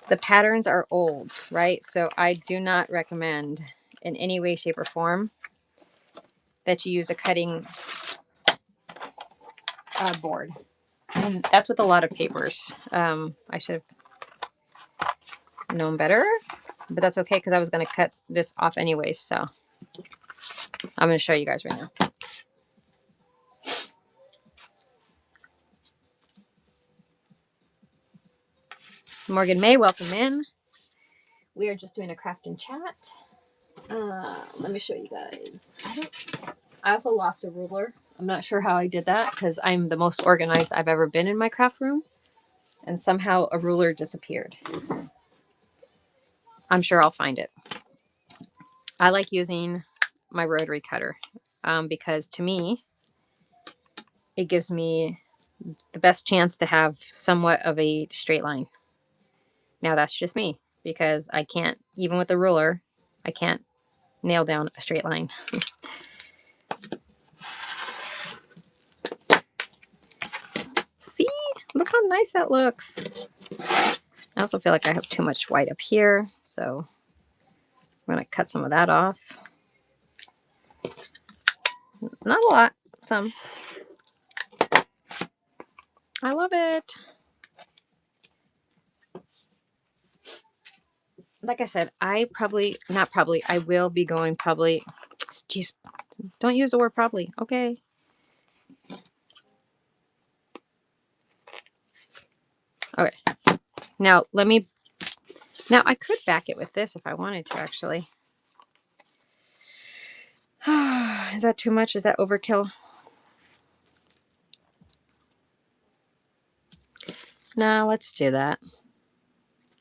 The patterns are old, right? So I do not recommend in any way, shape, or form that you use a cutting board. And that's with a lot of papers. I should have known better, but that's okay because I was going to cut this off anyways. So I'm going to show you guys right now. Morgan May, welcome in. We are just doing a craft and chat. Let me show you guys. I also lost a ruler. I'm not sure how I did that because I'm the most organized I've ever been in my craft room. And somehow a ruler disappeared. I'm sure I'll find it. I like using my rotary cutter because to me, it gives me the best chance to have somewhat of a straight line. Now that's just me because I can't, even with a ruler, I can't nail down a straight line. See? Look how nice that looks. I also feel like I have too much white up here, so I'm going to cut some of that off. Not a lot, some. I love it. Like I said, I will be going probably, jeez, don't use the word probably, okay? Okay, now I could back it with this if I wanted to, actually. Is that too much? Is that overkill? No, let's do that.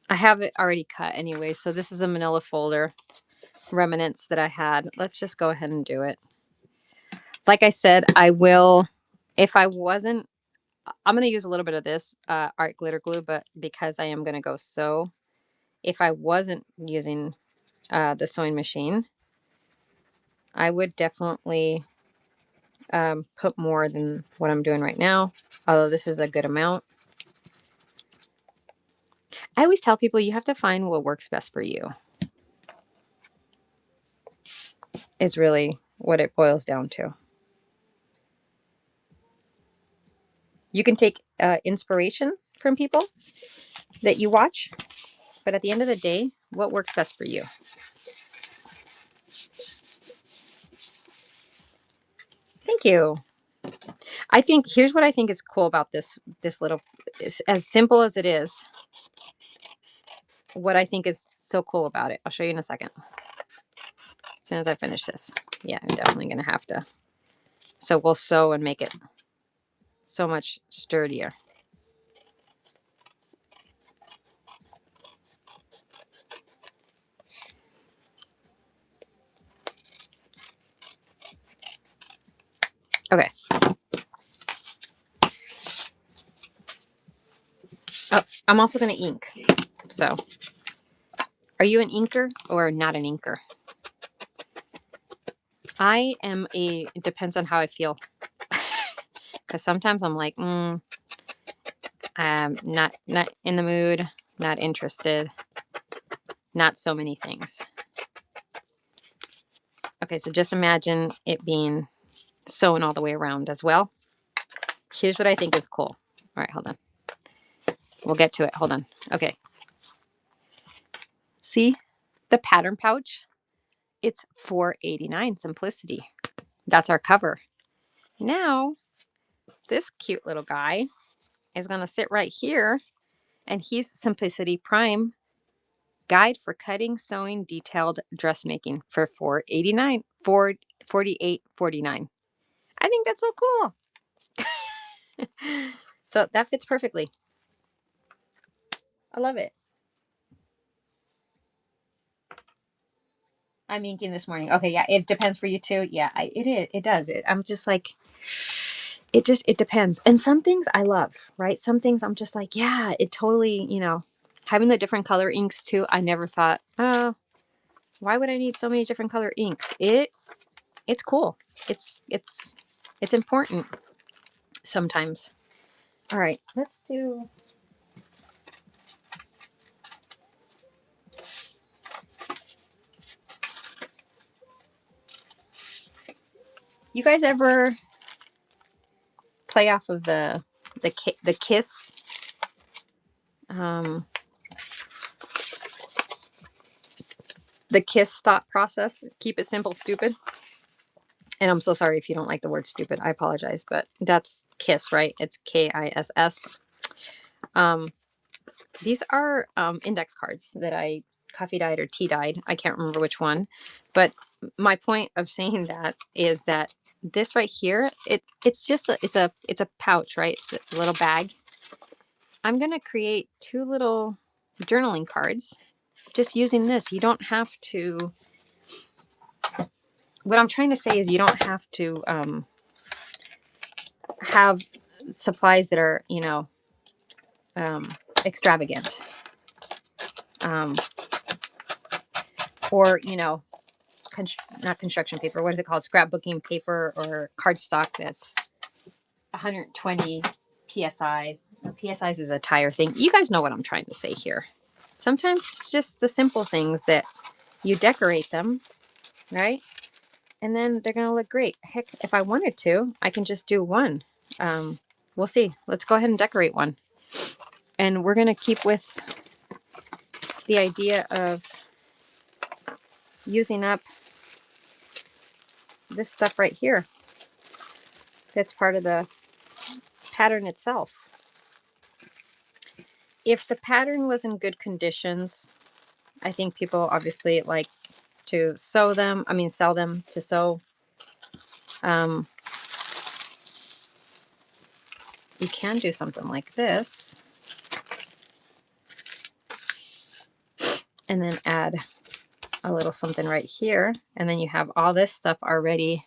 I have it already cut anyway, so this is a manila folder remnants that I had. Let's just go ahead and do it. Like I said, I will, if I wasn't, I'm going to use a little bit of this art glitter glue, but because I am going to go sew, if I wasn't using the sewing machine, I would definitely put more than what I'm doing right now, although this is a good amount. I always tell people you have to find what works best for you. Is really what it boils down to. You can take inspiration from people that you watch, but at the end of the day, what works best for you? Thank you. I think here's what I think is cool about this little, as simple as it is. What I think is so cool about it, I'll show you in a second. As soon as I finish this, yeah, I'm definitely gonna have to. So we'll sew and make it so much sturdier. Okay. Oh, I'm also gonna ink. So, are you an inker or not an inker? I am it depends on how I feel. Because sometimes I'm like, I'm not in the mood, not interested, not so many things. Okay, so just imagine it being sewn all the way around as well. Here's what I think is cool. All right, hold on. We'll get to it. Hold on. Okay. See the pattern pouch? It's $4.89 Simplicity. That's our cover. Now, this cute little guy is going to sit right here, and he's Simplicity Prime Guide for Cutting, Sewing, Detailed Dressmaking for $4.89, $48.49. I think that's so cool. So that fits perfectly. I love it. I'm inking this morning. Okay, yeah, it depends for you too. Yeah, it is. It does. I'm just like, it depends. And some things I love, right? Some things I'm just like, yeah, it totally, having the different color inks too. I never thought, oh, why would I need so many different color inks? It's cool. It's important sometimes. All right, let's do. You guys ever play off of the Kiss? The Kiss thought process. Keep it simple, stupid. And I'm so sorry if you don't like the word stupid. I apologize, but that's Kiss, right? It's KISS. These are index cards that I coffee dyed or tea dyed. I can't remember which one. But my point of saying that is that this right here, it's just it's a pouch, right? It's a little bag. I'm gonna create two little journaling cards just using this. You don't have to. What I'm trying to say is you don't have to have supplies that are extravagant. or, you know, not construction paper, what is it called? Scrapbooking paper or cardstock that's 120 PSIs. PSIs is a tire thing. You guys know what I'm trying to say here. Sometimes it's just the simple things that you decorate them, right? And then they're going to look great. Heck, if I wanted to, I can just do one. We'll see. Let's go ahead and decorate one. And we're going to keep with the idea of using up this stuff right here. That's part of the pattern itself. If the pattern was in good conditions, I think people obviously like to sew them. I mean, sell them to sew. You can do something like this and then add a little something right here. And then you have all this stuff already.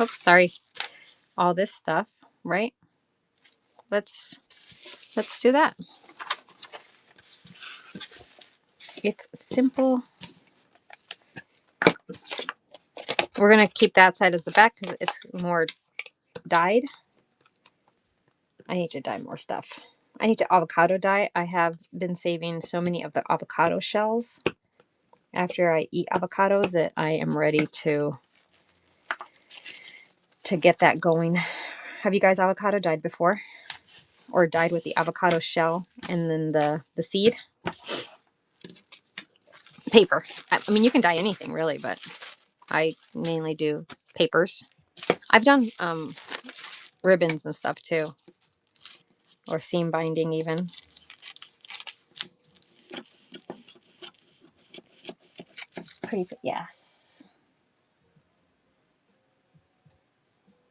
Oops, sorry. All this stuff, right? Let's do that. It's simple. We're going to keep that side as the back because it's more dyed. I need to dye more stuff. I need to avocado dye. I have been saving so many of the avocado shells after I eat avocados that I am ready to get that going. Have you guys avocado dyed before? Or dyed with the avocado shell and then the seed? Paper. I mean, you can dye anything really, but I mainly do papers. I've done ribbons and stuff too, or seam binding even. Pretty, yes.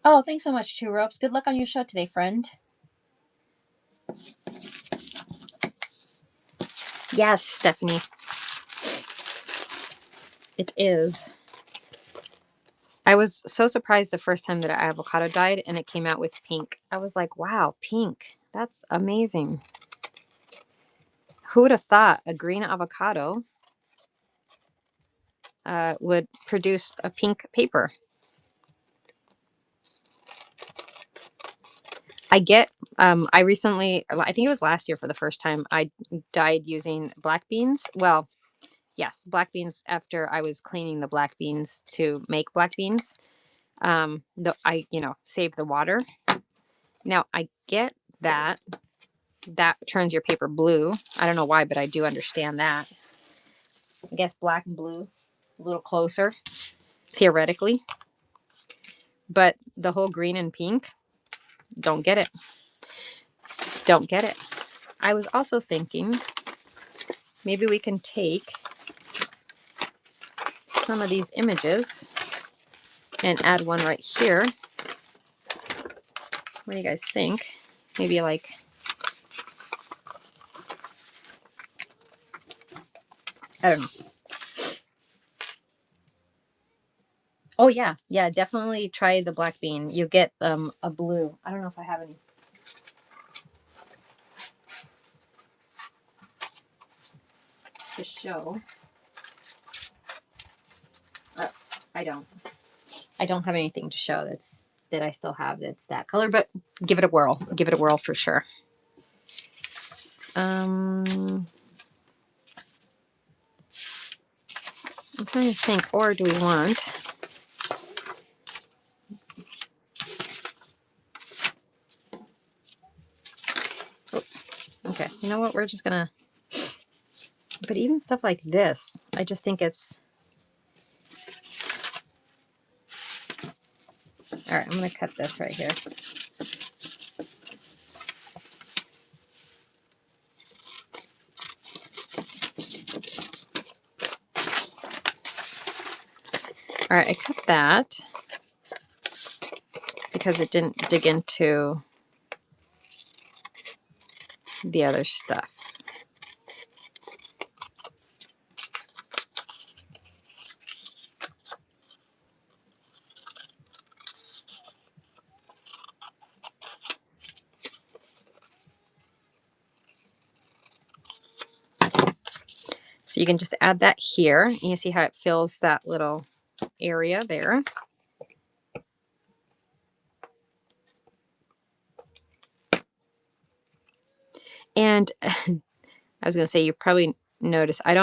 Oh, thanks so much, Two Ropes. Good luck on your show today, friend. Yes, Stephanie. It is. I was so surprised the first time that I avocado dyed and it came out with pink. I was like, wow, pink. That's amazing. Who would have thought a green avocado would produce a pink paper? I recently, I think it was last year for the first time, I dyed using black beans. Well, yes, black beans after I was cleaning the black beans to make black beans. I, save the water. Now I get that turns your paper blue. I don't know why, but I do understand that. I guess black and blue, a little closer, theoretically. But the whole green and pink, don't get it. Don't get it. I was also thinking maybe we can take some of these images and add one right here. What do you guys think? Maybe like, I don't know. Oh yeah, yeah, definitely try the black bean. You get a blue. I don't know if I have any. To show. I don't. I don't have anything to show that I still have that's that color, but give it a whirl. Give it a whirl for sure. I'm trying to think, or do we want? Oops. Okay, you know what? We're just gonna. But even stuff like this, I just think it's. All right, I'm gonna cut this right here. All right, I cut that because it didn't dig into the other stuff. So you can just add that here. You see how it fills that little area there. And I was going to say, you probably notice I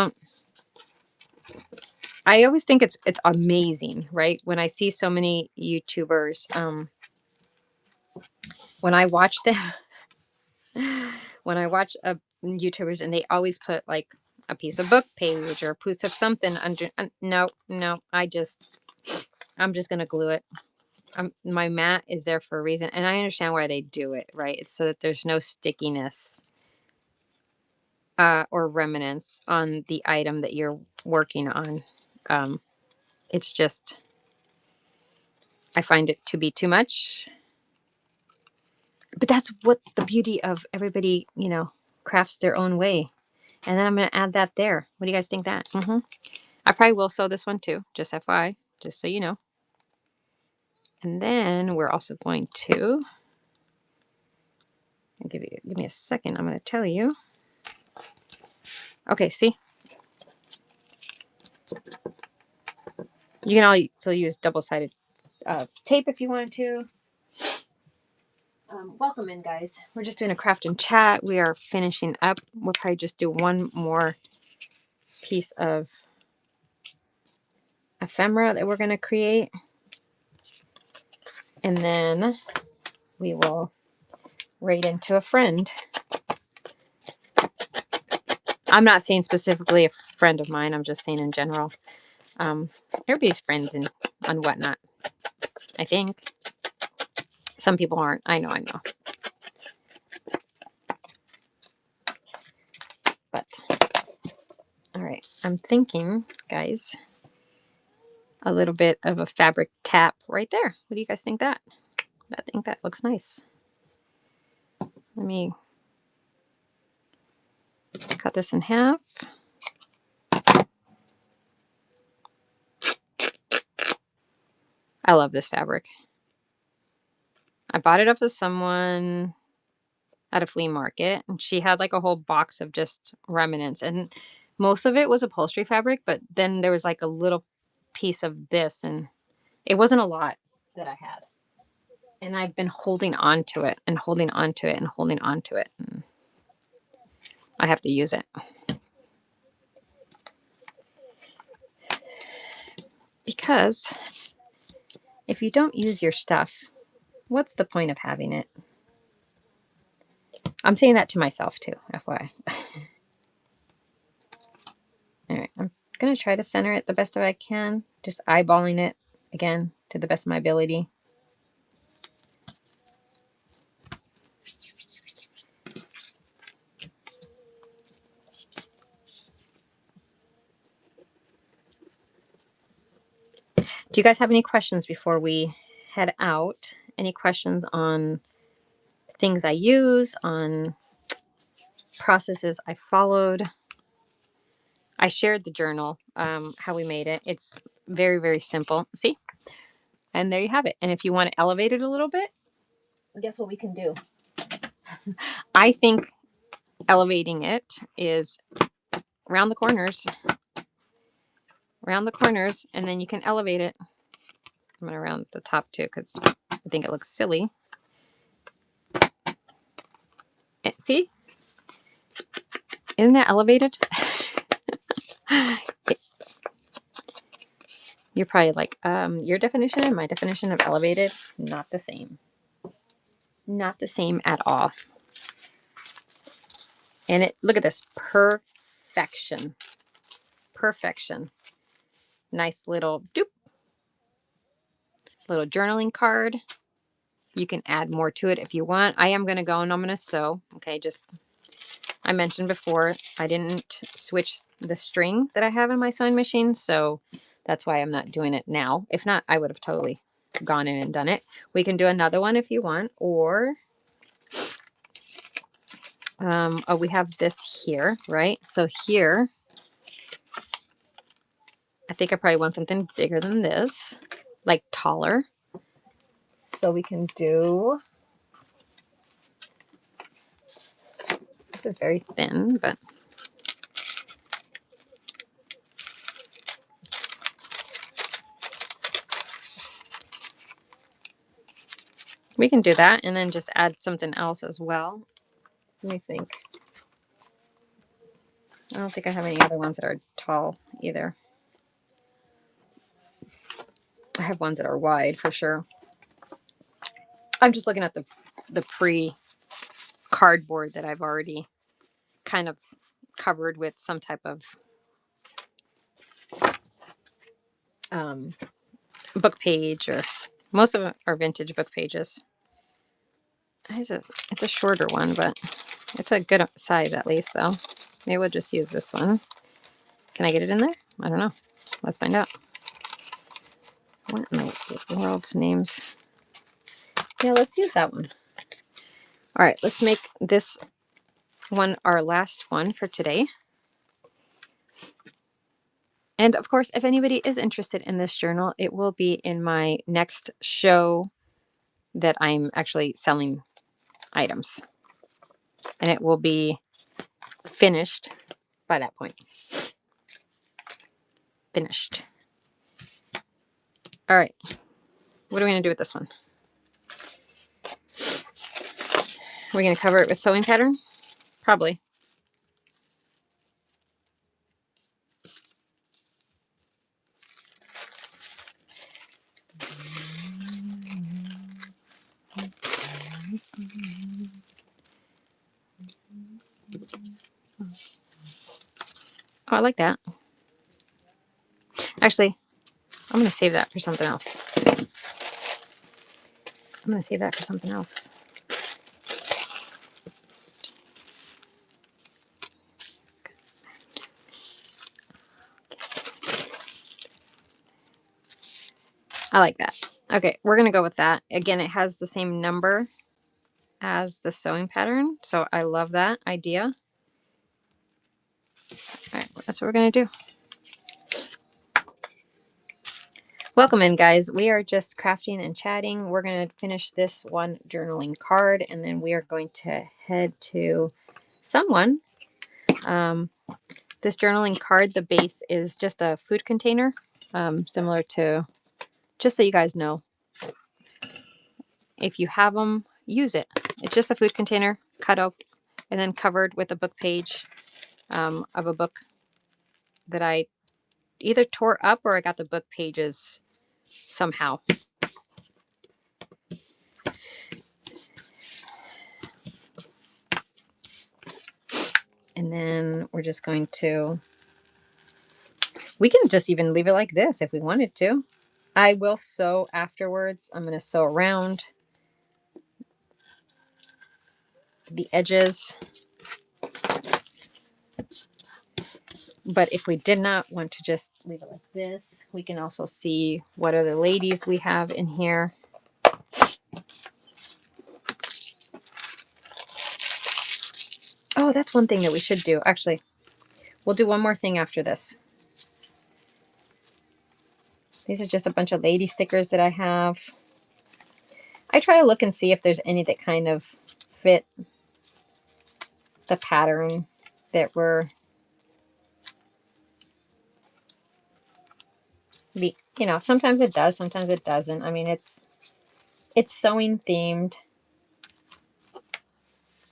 always think it's amazing, right? When I see so many YouTubers, when I watch them, when I watch YouTubers and they always put like a piece of book page or a piece of something under, no, I'm just going to glue it. My mat is there for a reason, and I understand why they do it, right? It's so that there's no stickiness or remnants on the item that you're working on. It's just, I find it to be too much. But that's what the beauty of everybody, crafts their own way. And then I'm going to add that there. What do you guys think that? I probably will sew this one too, just FYI, just so you know. And then we're also going to, give me a second. I'm going to tell you. Okay, see? You can also use double-sided tape if you wanted to. Welcome in, guys. We're just doing a craft and chat. We are finishing up. We'll probably just do one more piece of ephemera that we're going to create. And then we will raid into a friend. I'm not saying specifically a friend of mine. I'm just saying in general. Everybody's friends and on whatnot, I think. Some people aren't. I know. But, all right. I'm thinking, guys, a little bit of a fabric tap right there. What do you guys think that? I think that looks nice. Let me cut this in half. I love this fabric. I bought it off of someone at a flea market, and she had like a whole box of just remnants, and most of it was upholstery fabric, but then there was like a little piece of this, and it wasn't a lot that I had. And I've been holding on to it and holding on to it and holding on to it. And I have to use it. Because if you don't use your stuff, what's the point of having it? I'm saying that to myself too, FYI. All right, I'm going to try to center it the best I can. Just eyeballing it, again, to the best of my ability. Do you guys have any questions before we head out? Any questions on things I use, on processes I followed? I shared the journal, how we made it. It's very, very simple. See? And there you have it. And if you want to elevate it a little bit, guess what we can do? I think elevating it is around the corners, and then you can elevate it. I'm going to round the top too because I think it looks silly. See? Isn't that elevated? You're probably like, your definition and my definition of elevated, not the same. Not the same at all. And look at this, perfection. Perfection. Nice little doop. Little journaling card. You can add more to it if you want. I am going to go and I'm going to sew. Okay, just, I mentioned before, I didn't switch the string that I have in my sewing machine, so that's why I'm not doing it now. If not, I would have totally gone in and done it. We can do another one if you want, or oh, we have this here, right? So here, I think I probably want something bigger than this, like taller. So we can do, this is very thin, but We can do that and then just add something else as well. Let me think. I don't think I have any other ones that are tall either. I have ones that are wide for sure. I'm just looking at the pre cardboard that I've already kind of covered with some type of um, book page, or most of them are vintage book pages. It's a shorter one, but it's a good size at least, though. Maybe we'll just use this one. Can I get it in there? I don't know. Let's find out. What in the world's names? Yeah, let's use that one. All right, let's make this one our last one for today. And of course, if anybody is interested in this journal, it will be in my next show that I'm actually selling items. And it will be finished by that point. Finished. All right. What are we going to do with this one? Are we going to cover it with sewing pattern? Probably. Oh, I like that. Actually, I'm going to save that for something else. I like that. Okay, we're going to go with that. Again, it has the same number as the sewing pattern, so I love that idea. All right, that's what we're going to do. Welcome in, guys. We are just crafting and chatting. We're going to finish this one journaling card, and then we are going to head to someone. This journaling card, the base is just a food container, similar to, just so you guys know, if you have them, use it. It's just a food container, cut up, and then covered with a book page of a book that I either tore up or I got the book pages somehow. And then we're just going to, we can just even leave it like this if we wanted to. I will sew afterwards. I'm going to sew around the edges. But if we did not want to just leave it like this, we can also see what other ladies we have in here. Oh, that's one thing that we should do. Actually, we'll do one more thing after this. These are just a bunch of lady stickers that I have. I try to look and see if there's any that kind of fit the pattern that we're, sometimes it does, sometimes it doesn't. I mean, it's sewing themed.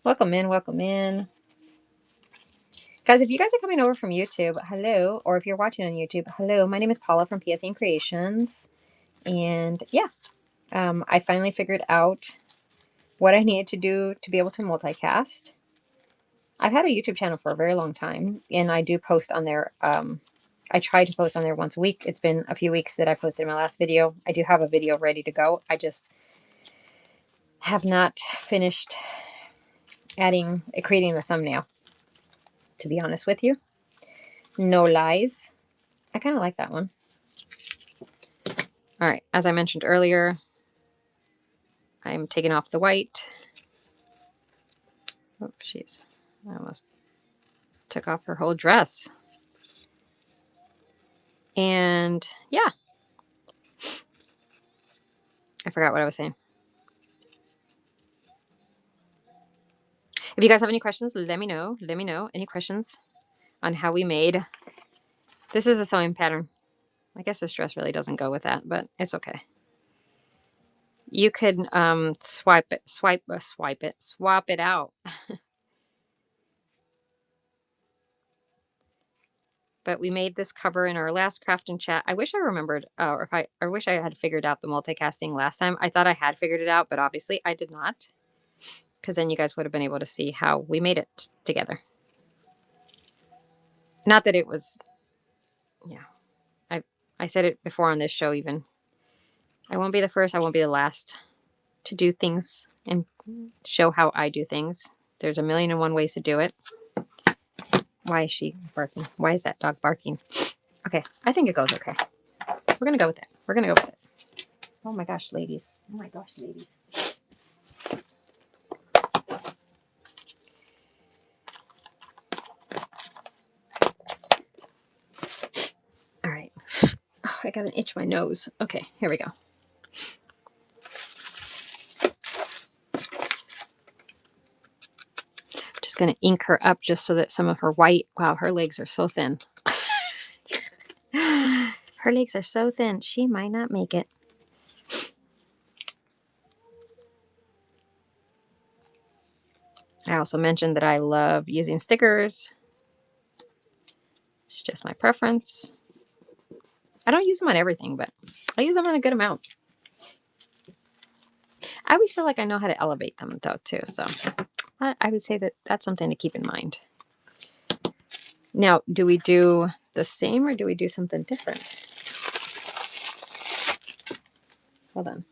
Welcome in, welcome in. Guys, if you guys are coming over from YouTube, hello. Or if you're watching on YouTube, hello. My name is Paula from PSN Creations. And yeah, I finally figured out what I needed to do to be able to multicast. I've had a YouTube channel for a very long time, and I do post on there. I try to post on there once a week. It's been a few weeks that I posted my last video. I do have a video ready to go. I just have not finished creating the thumbnail, to be honest with you. No lies. I kind of like that one. All right, as I mentioned earlier, I'm taking off the white. Oh, jeez. I almost took off her whole dress. And yeah, I forgot what I was saying. If you guys have any questions, let me know. Let me know. Any questions on how we made. This is a sewing pattern. I guess this dress really doesn't go with that, but it's okay. You could swap it out. But we made this cover in our last craft and chat. I wish I remembered, or if I wish I had figured out the multicasting last time. I thought I had figured it out, but obviously I did not, because then you guys would have been able to see how we made it together. Not that it was, yeah. I said it before on this show. Even I won't be the first. I won't be the last to do things and show how I do things. There's a million and one ways to do it. Why is she barking? Why is that dog barking? Okay, I think it goes okay. We're gonna go with it. We're gonna go with it. Oh my gosh, ladies. Oh my gosh, ladies. All right. Oh, I got an itch my nose. Okay, here we go. Just gonna ink her up just so that some of her white. Wow, her legs are so thin. Her legs are so thin. She might not make it. I also mentioned that I love using stickers. It's just my preference. I don't use them on everything, but I use them in a good amount. I always feel like I know how to elevate them, though, too. So I would say that that's something to keep in mind. Now, do we do the same or do we do something different? Hold on.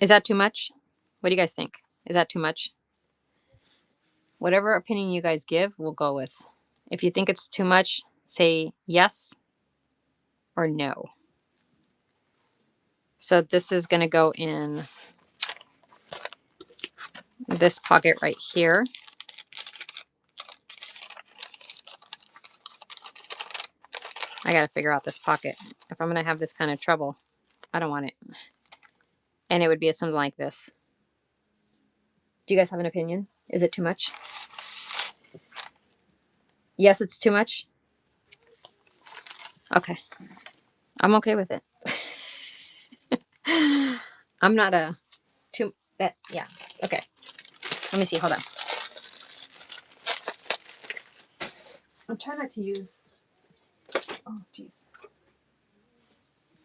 Is that too much? What do you guys think? Is that too much? Whatever opinion you guys give, we'll go with. If you think it's too much, say yes or no. So this is going to go in this pocket right here. I got to figure out this pocket. If I'm going to have this kind of trouble, I don't want it. And it would be something like this. Do you guys have an opinion? Is it too much? Yes, it's too much. Okay. I'm okay with it. I'm not a too that yeah. Okay. Let me see. Hold on. I'm trying not to use oh jeez.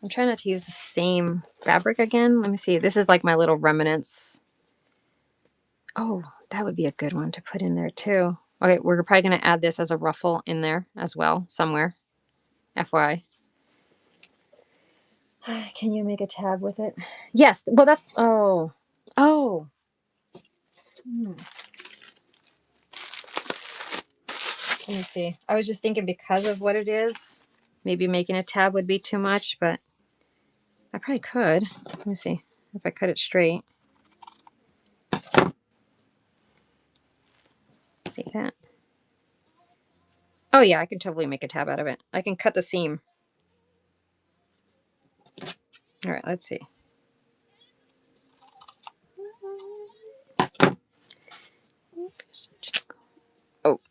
I'm trying not to use the same fabric again. Let me see. This is like my little remnants. Oh, that would be a good one to put in there too. Okay, we're probably going to add this as a ruffle in there as well somewhere. FYI. Can you make a tab with it? Yes. Well, that's oh. Oh. Let me see. I was just thinking because of what it is, maybe making a tab would be too much, but I probably could. Let me see if I cut it straight. See that? Oh yeah, I can totally make a tab out of it. I can cut the seam. All right, let's see. Oh.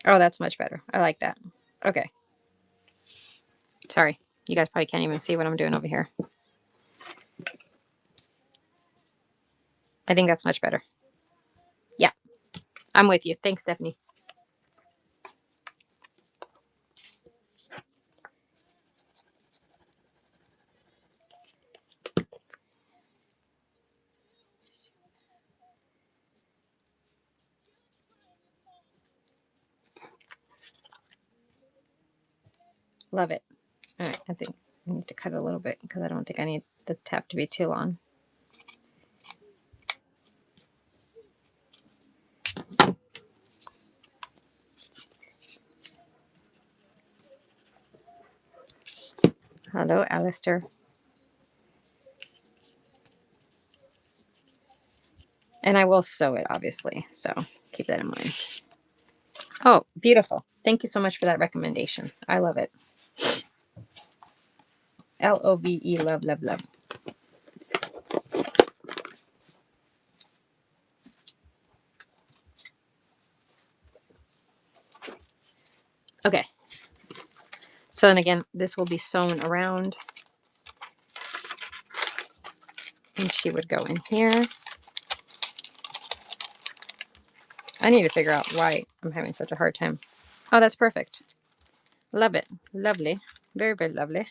Oh, that's much better. I like that. Okay. Sorry. You guys probably can't even see what I'm doing over here. I think that's much better. Yeah. I'm with you. Thanks, Stephanie. Love it. All right. I think I need to cut it a little bit because I don't think I need the tab to be too long. Hello, Alistair. And I will sew it, obviously. So keep that in mind. Oh, beautiful. Thank you so much for that recommendation. I love it. LOVE, love, love, love. So then again, this will be sewn around. And she would go in here. I need to figure out why I'm having such a hard time. Oh, that's perfect. Love it. Lovely. Very, very lovely.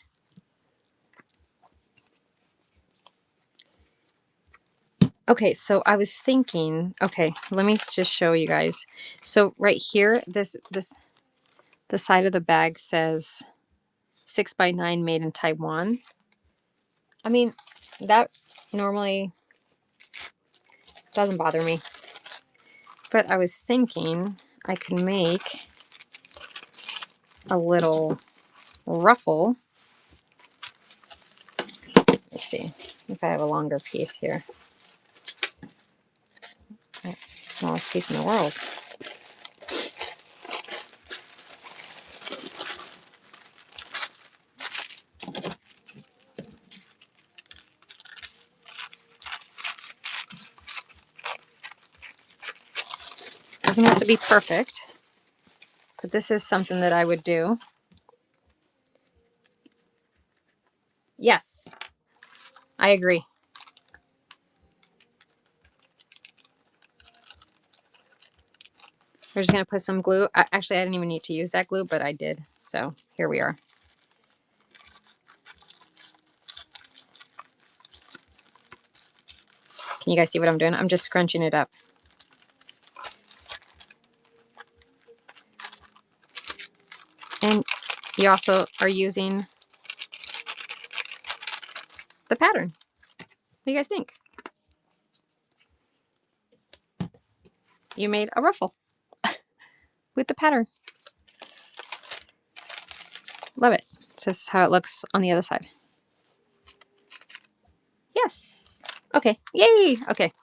Okay, so I was thinking, okay, let me just show you guys. So right here, the side of the bag says 6x9 made in Taiwan. I mean, that normally doesn't bother me. But I was thinking I could make a little ruffle. Let's see if I have a longer piece here. That's the smallest piece in the world. Doesn't have to be perfect, but this is something that I would do. Yes, I agree. We're just going to put some glue. Actually, I didn't even need to use that glue, but I did. So here we are. Can you guys see what I'm doing? I'm just scrunching it up. And you also are using the pattern. What do you guys think? You made a ruffle with the pattern. Love it. So this is how it looks on the other side. Yes. Okay. Yay. Okay.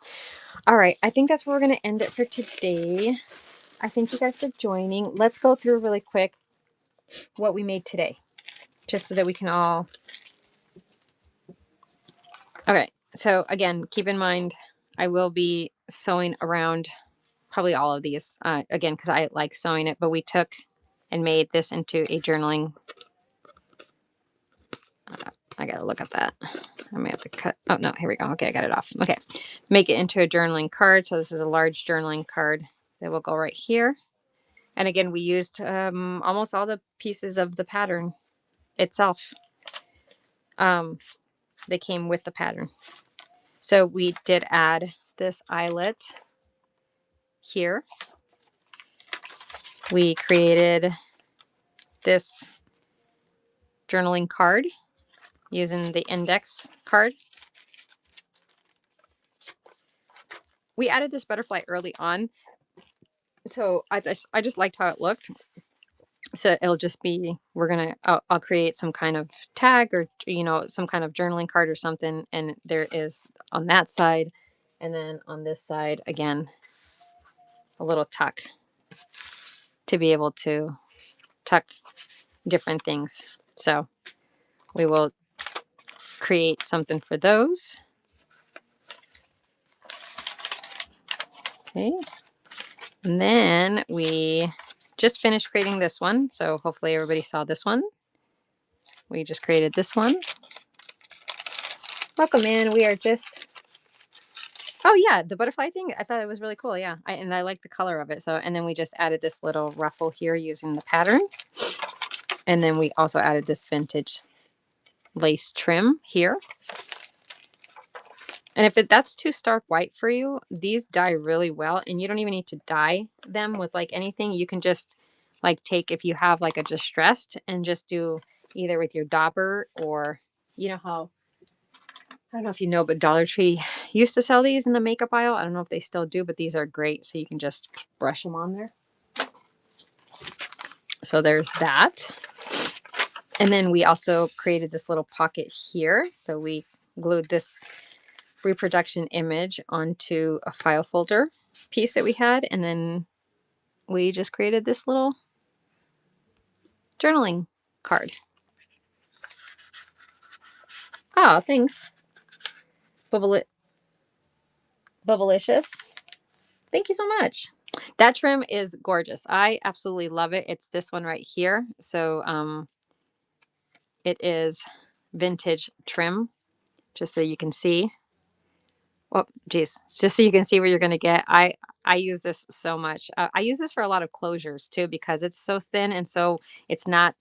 All right. I think that's where we're going to end it for today. I thank you guys for joining. Let's go through really quick what we made today, just so that we can all. All right. So again, keep in mind, I will be sewing around probably all of these again, because I like sewing it, but we took and made this into a journaling. I got to look at that. I may have to cut. Oh, no, here we go. Okay, I got it off. Okay. Make it into a journaling card. So this is a large journaling card that will go right here. And again, we used almost all the pieces of the pattern itself. They came with the pattern. So we did add this eyelet here. We created this journaling card using the index card. We added this butterfly early on, so I just liked how it looked. So it'll just be, I'll create some kind of tag or, some kind of journaling card or something. And there is on that side. And then on this side, again, a little tuck to be able to tuck different things. So we will create something for those. Okay. And then we just finished creating this one. So hopefully everybody saw this one. We just created this one. Welcome in. We are just, oh yeah, the butterfly thing. I thought it was really cool. Yeah. And I like the color of it. So, and then we just added this little ruffle here using the pattern. And then we also added this vintage lace trim here. And if that's too stark white for you, these dye really well. And you don't even need to dye them with like anything. You can just like take, if you have like a distressed, and just do either with your dauber, or you know how, I don't know if you know, but Dollar Tree used to sell these in the makeup aisle. I don't know if they still do, but these are great. So you can just brush them on there. So there's that. And then we also created this little pocket here. So we glued this reproduction image onto a file folder piece that we had. And then we just created this little journaling card. Oh, thanks. Bubblicious. Thank you so much. That trim is gorgeous. I absolutely love it. It's this one right here. So It is vintage trim, just so you can see. Oh, geez, just so you can see what you're going to get. I use this so much. I use this for a lot of closures too because it's so thin and so it's not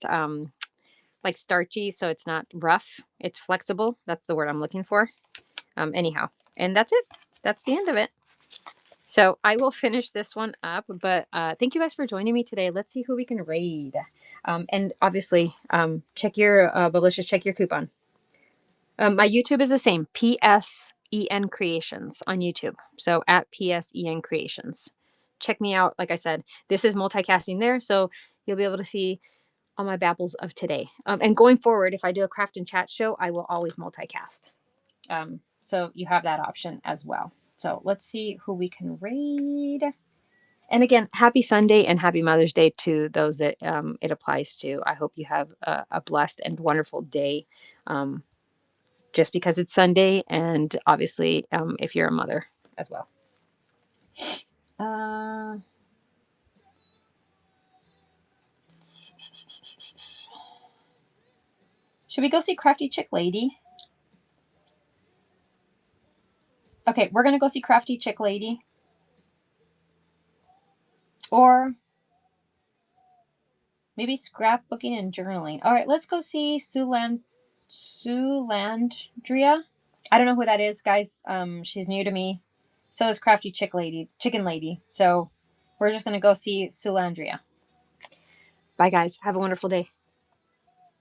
like starchy, so it's not rough. It's flexible. That's the word I'm looking for. Anyhow, and that's it. That's the end of it. So I will finish this one up, but thank you guys for joining me today. Let's see who we can raid. And obviously, check your Bubblicious, check your coupon. My YouTube is the same, PSEN Creations on YouTube. So at PSEN Creations. Check me out. Like I said, this is multicasting there, so you'll be able to see all my babbles of today. And going forward, if I do a craft and chat show, I will always multicast. So you have that option as well. So let's see who we can raid. And again, happy Sunday and happy Mother's Day to those that it applies to. I hope you have a blessed and wonderful day. Just because it's Sunday, and obviously, if you're a mother as well. Should we go see Crafty Chick Lady? Okay, we're going to go see Crafty Chick Lady. Or maybe scrapbooking and journaling. All right, let's go see Sulandria. I don't know who that is, guys. She's new to me. So is Crafty Chicken Lady. So we're just going to go see Sulandria. Bye, guys. Have a wonderful day.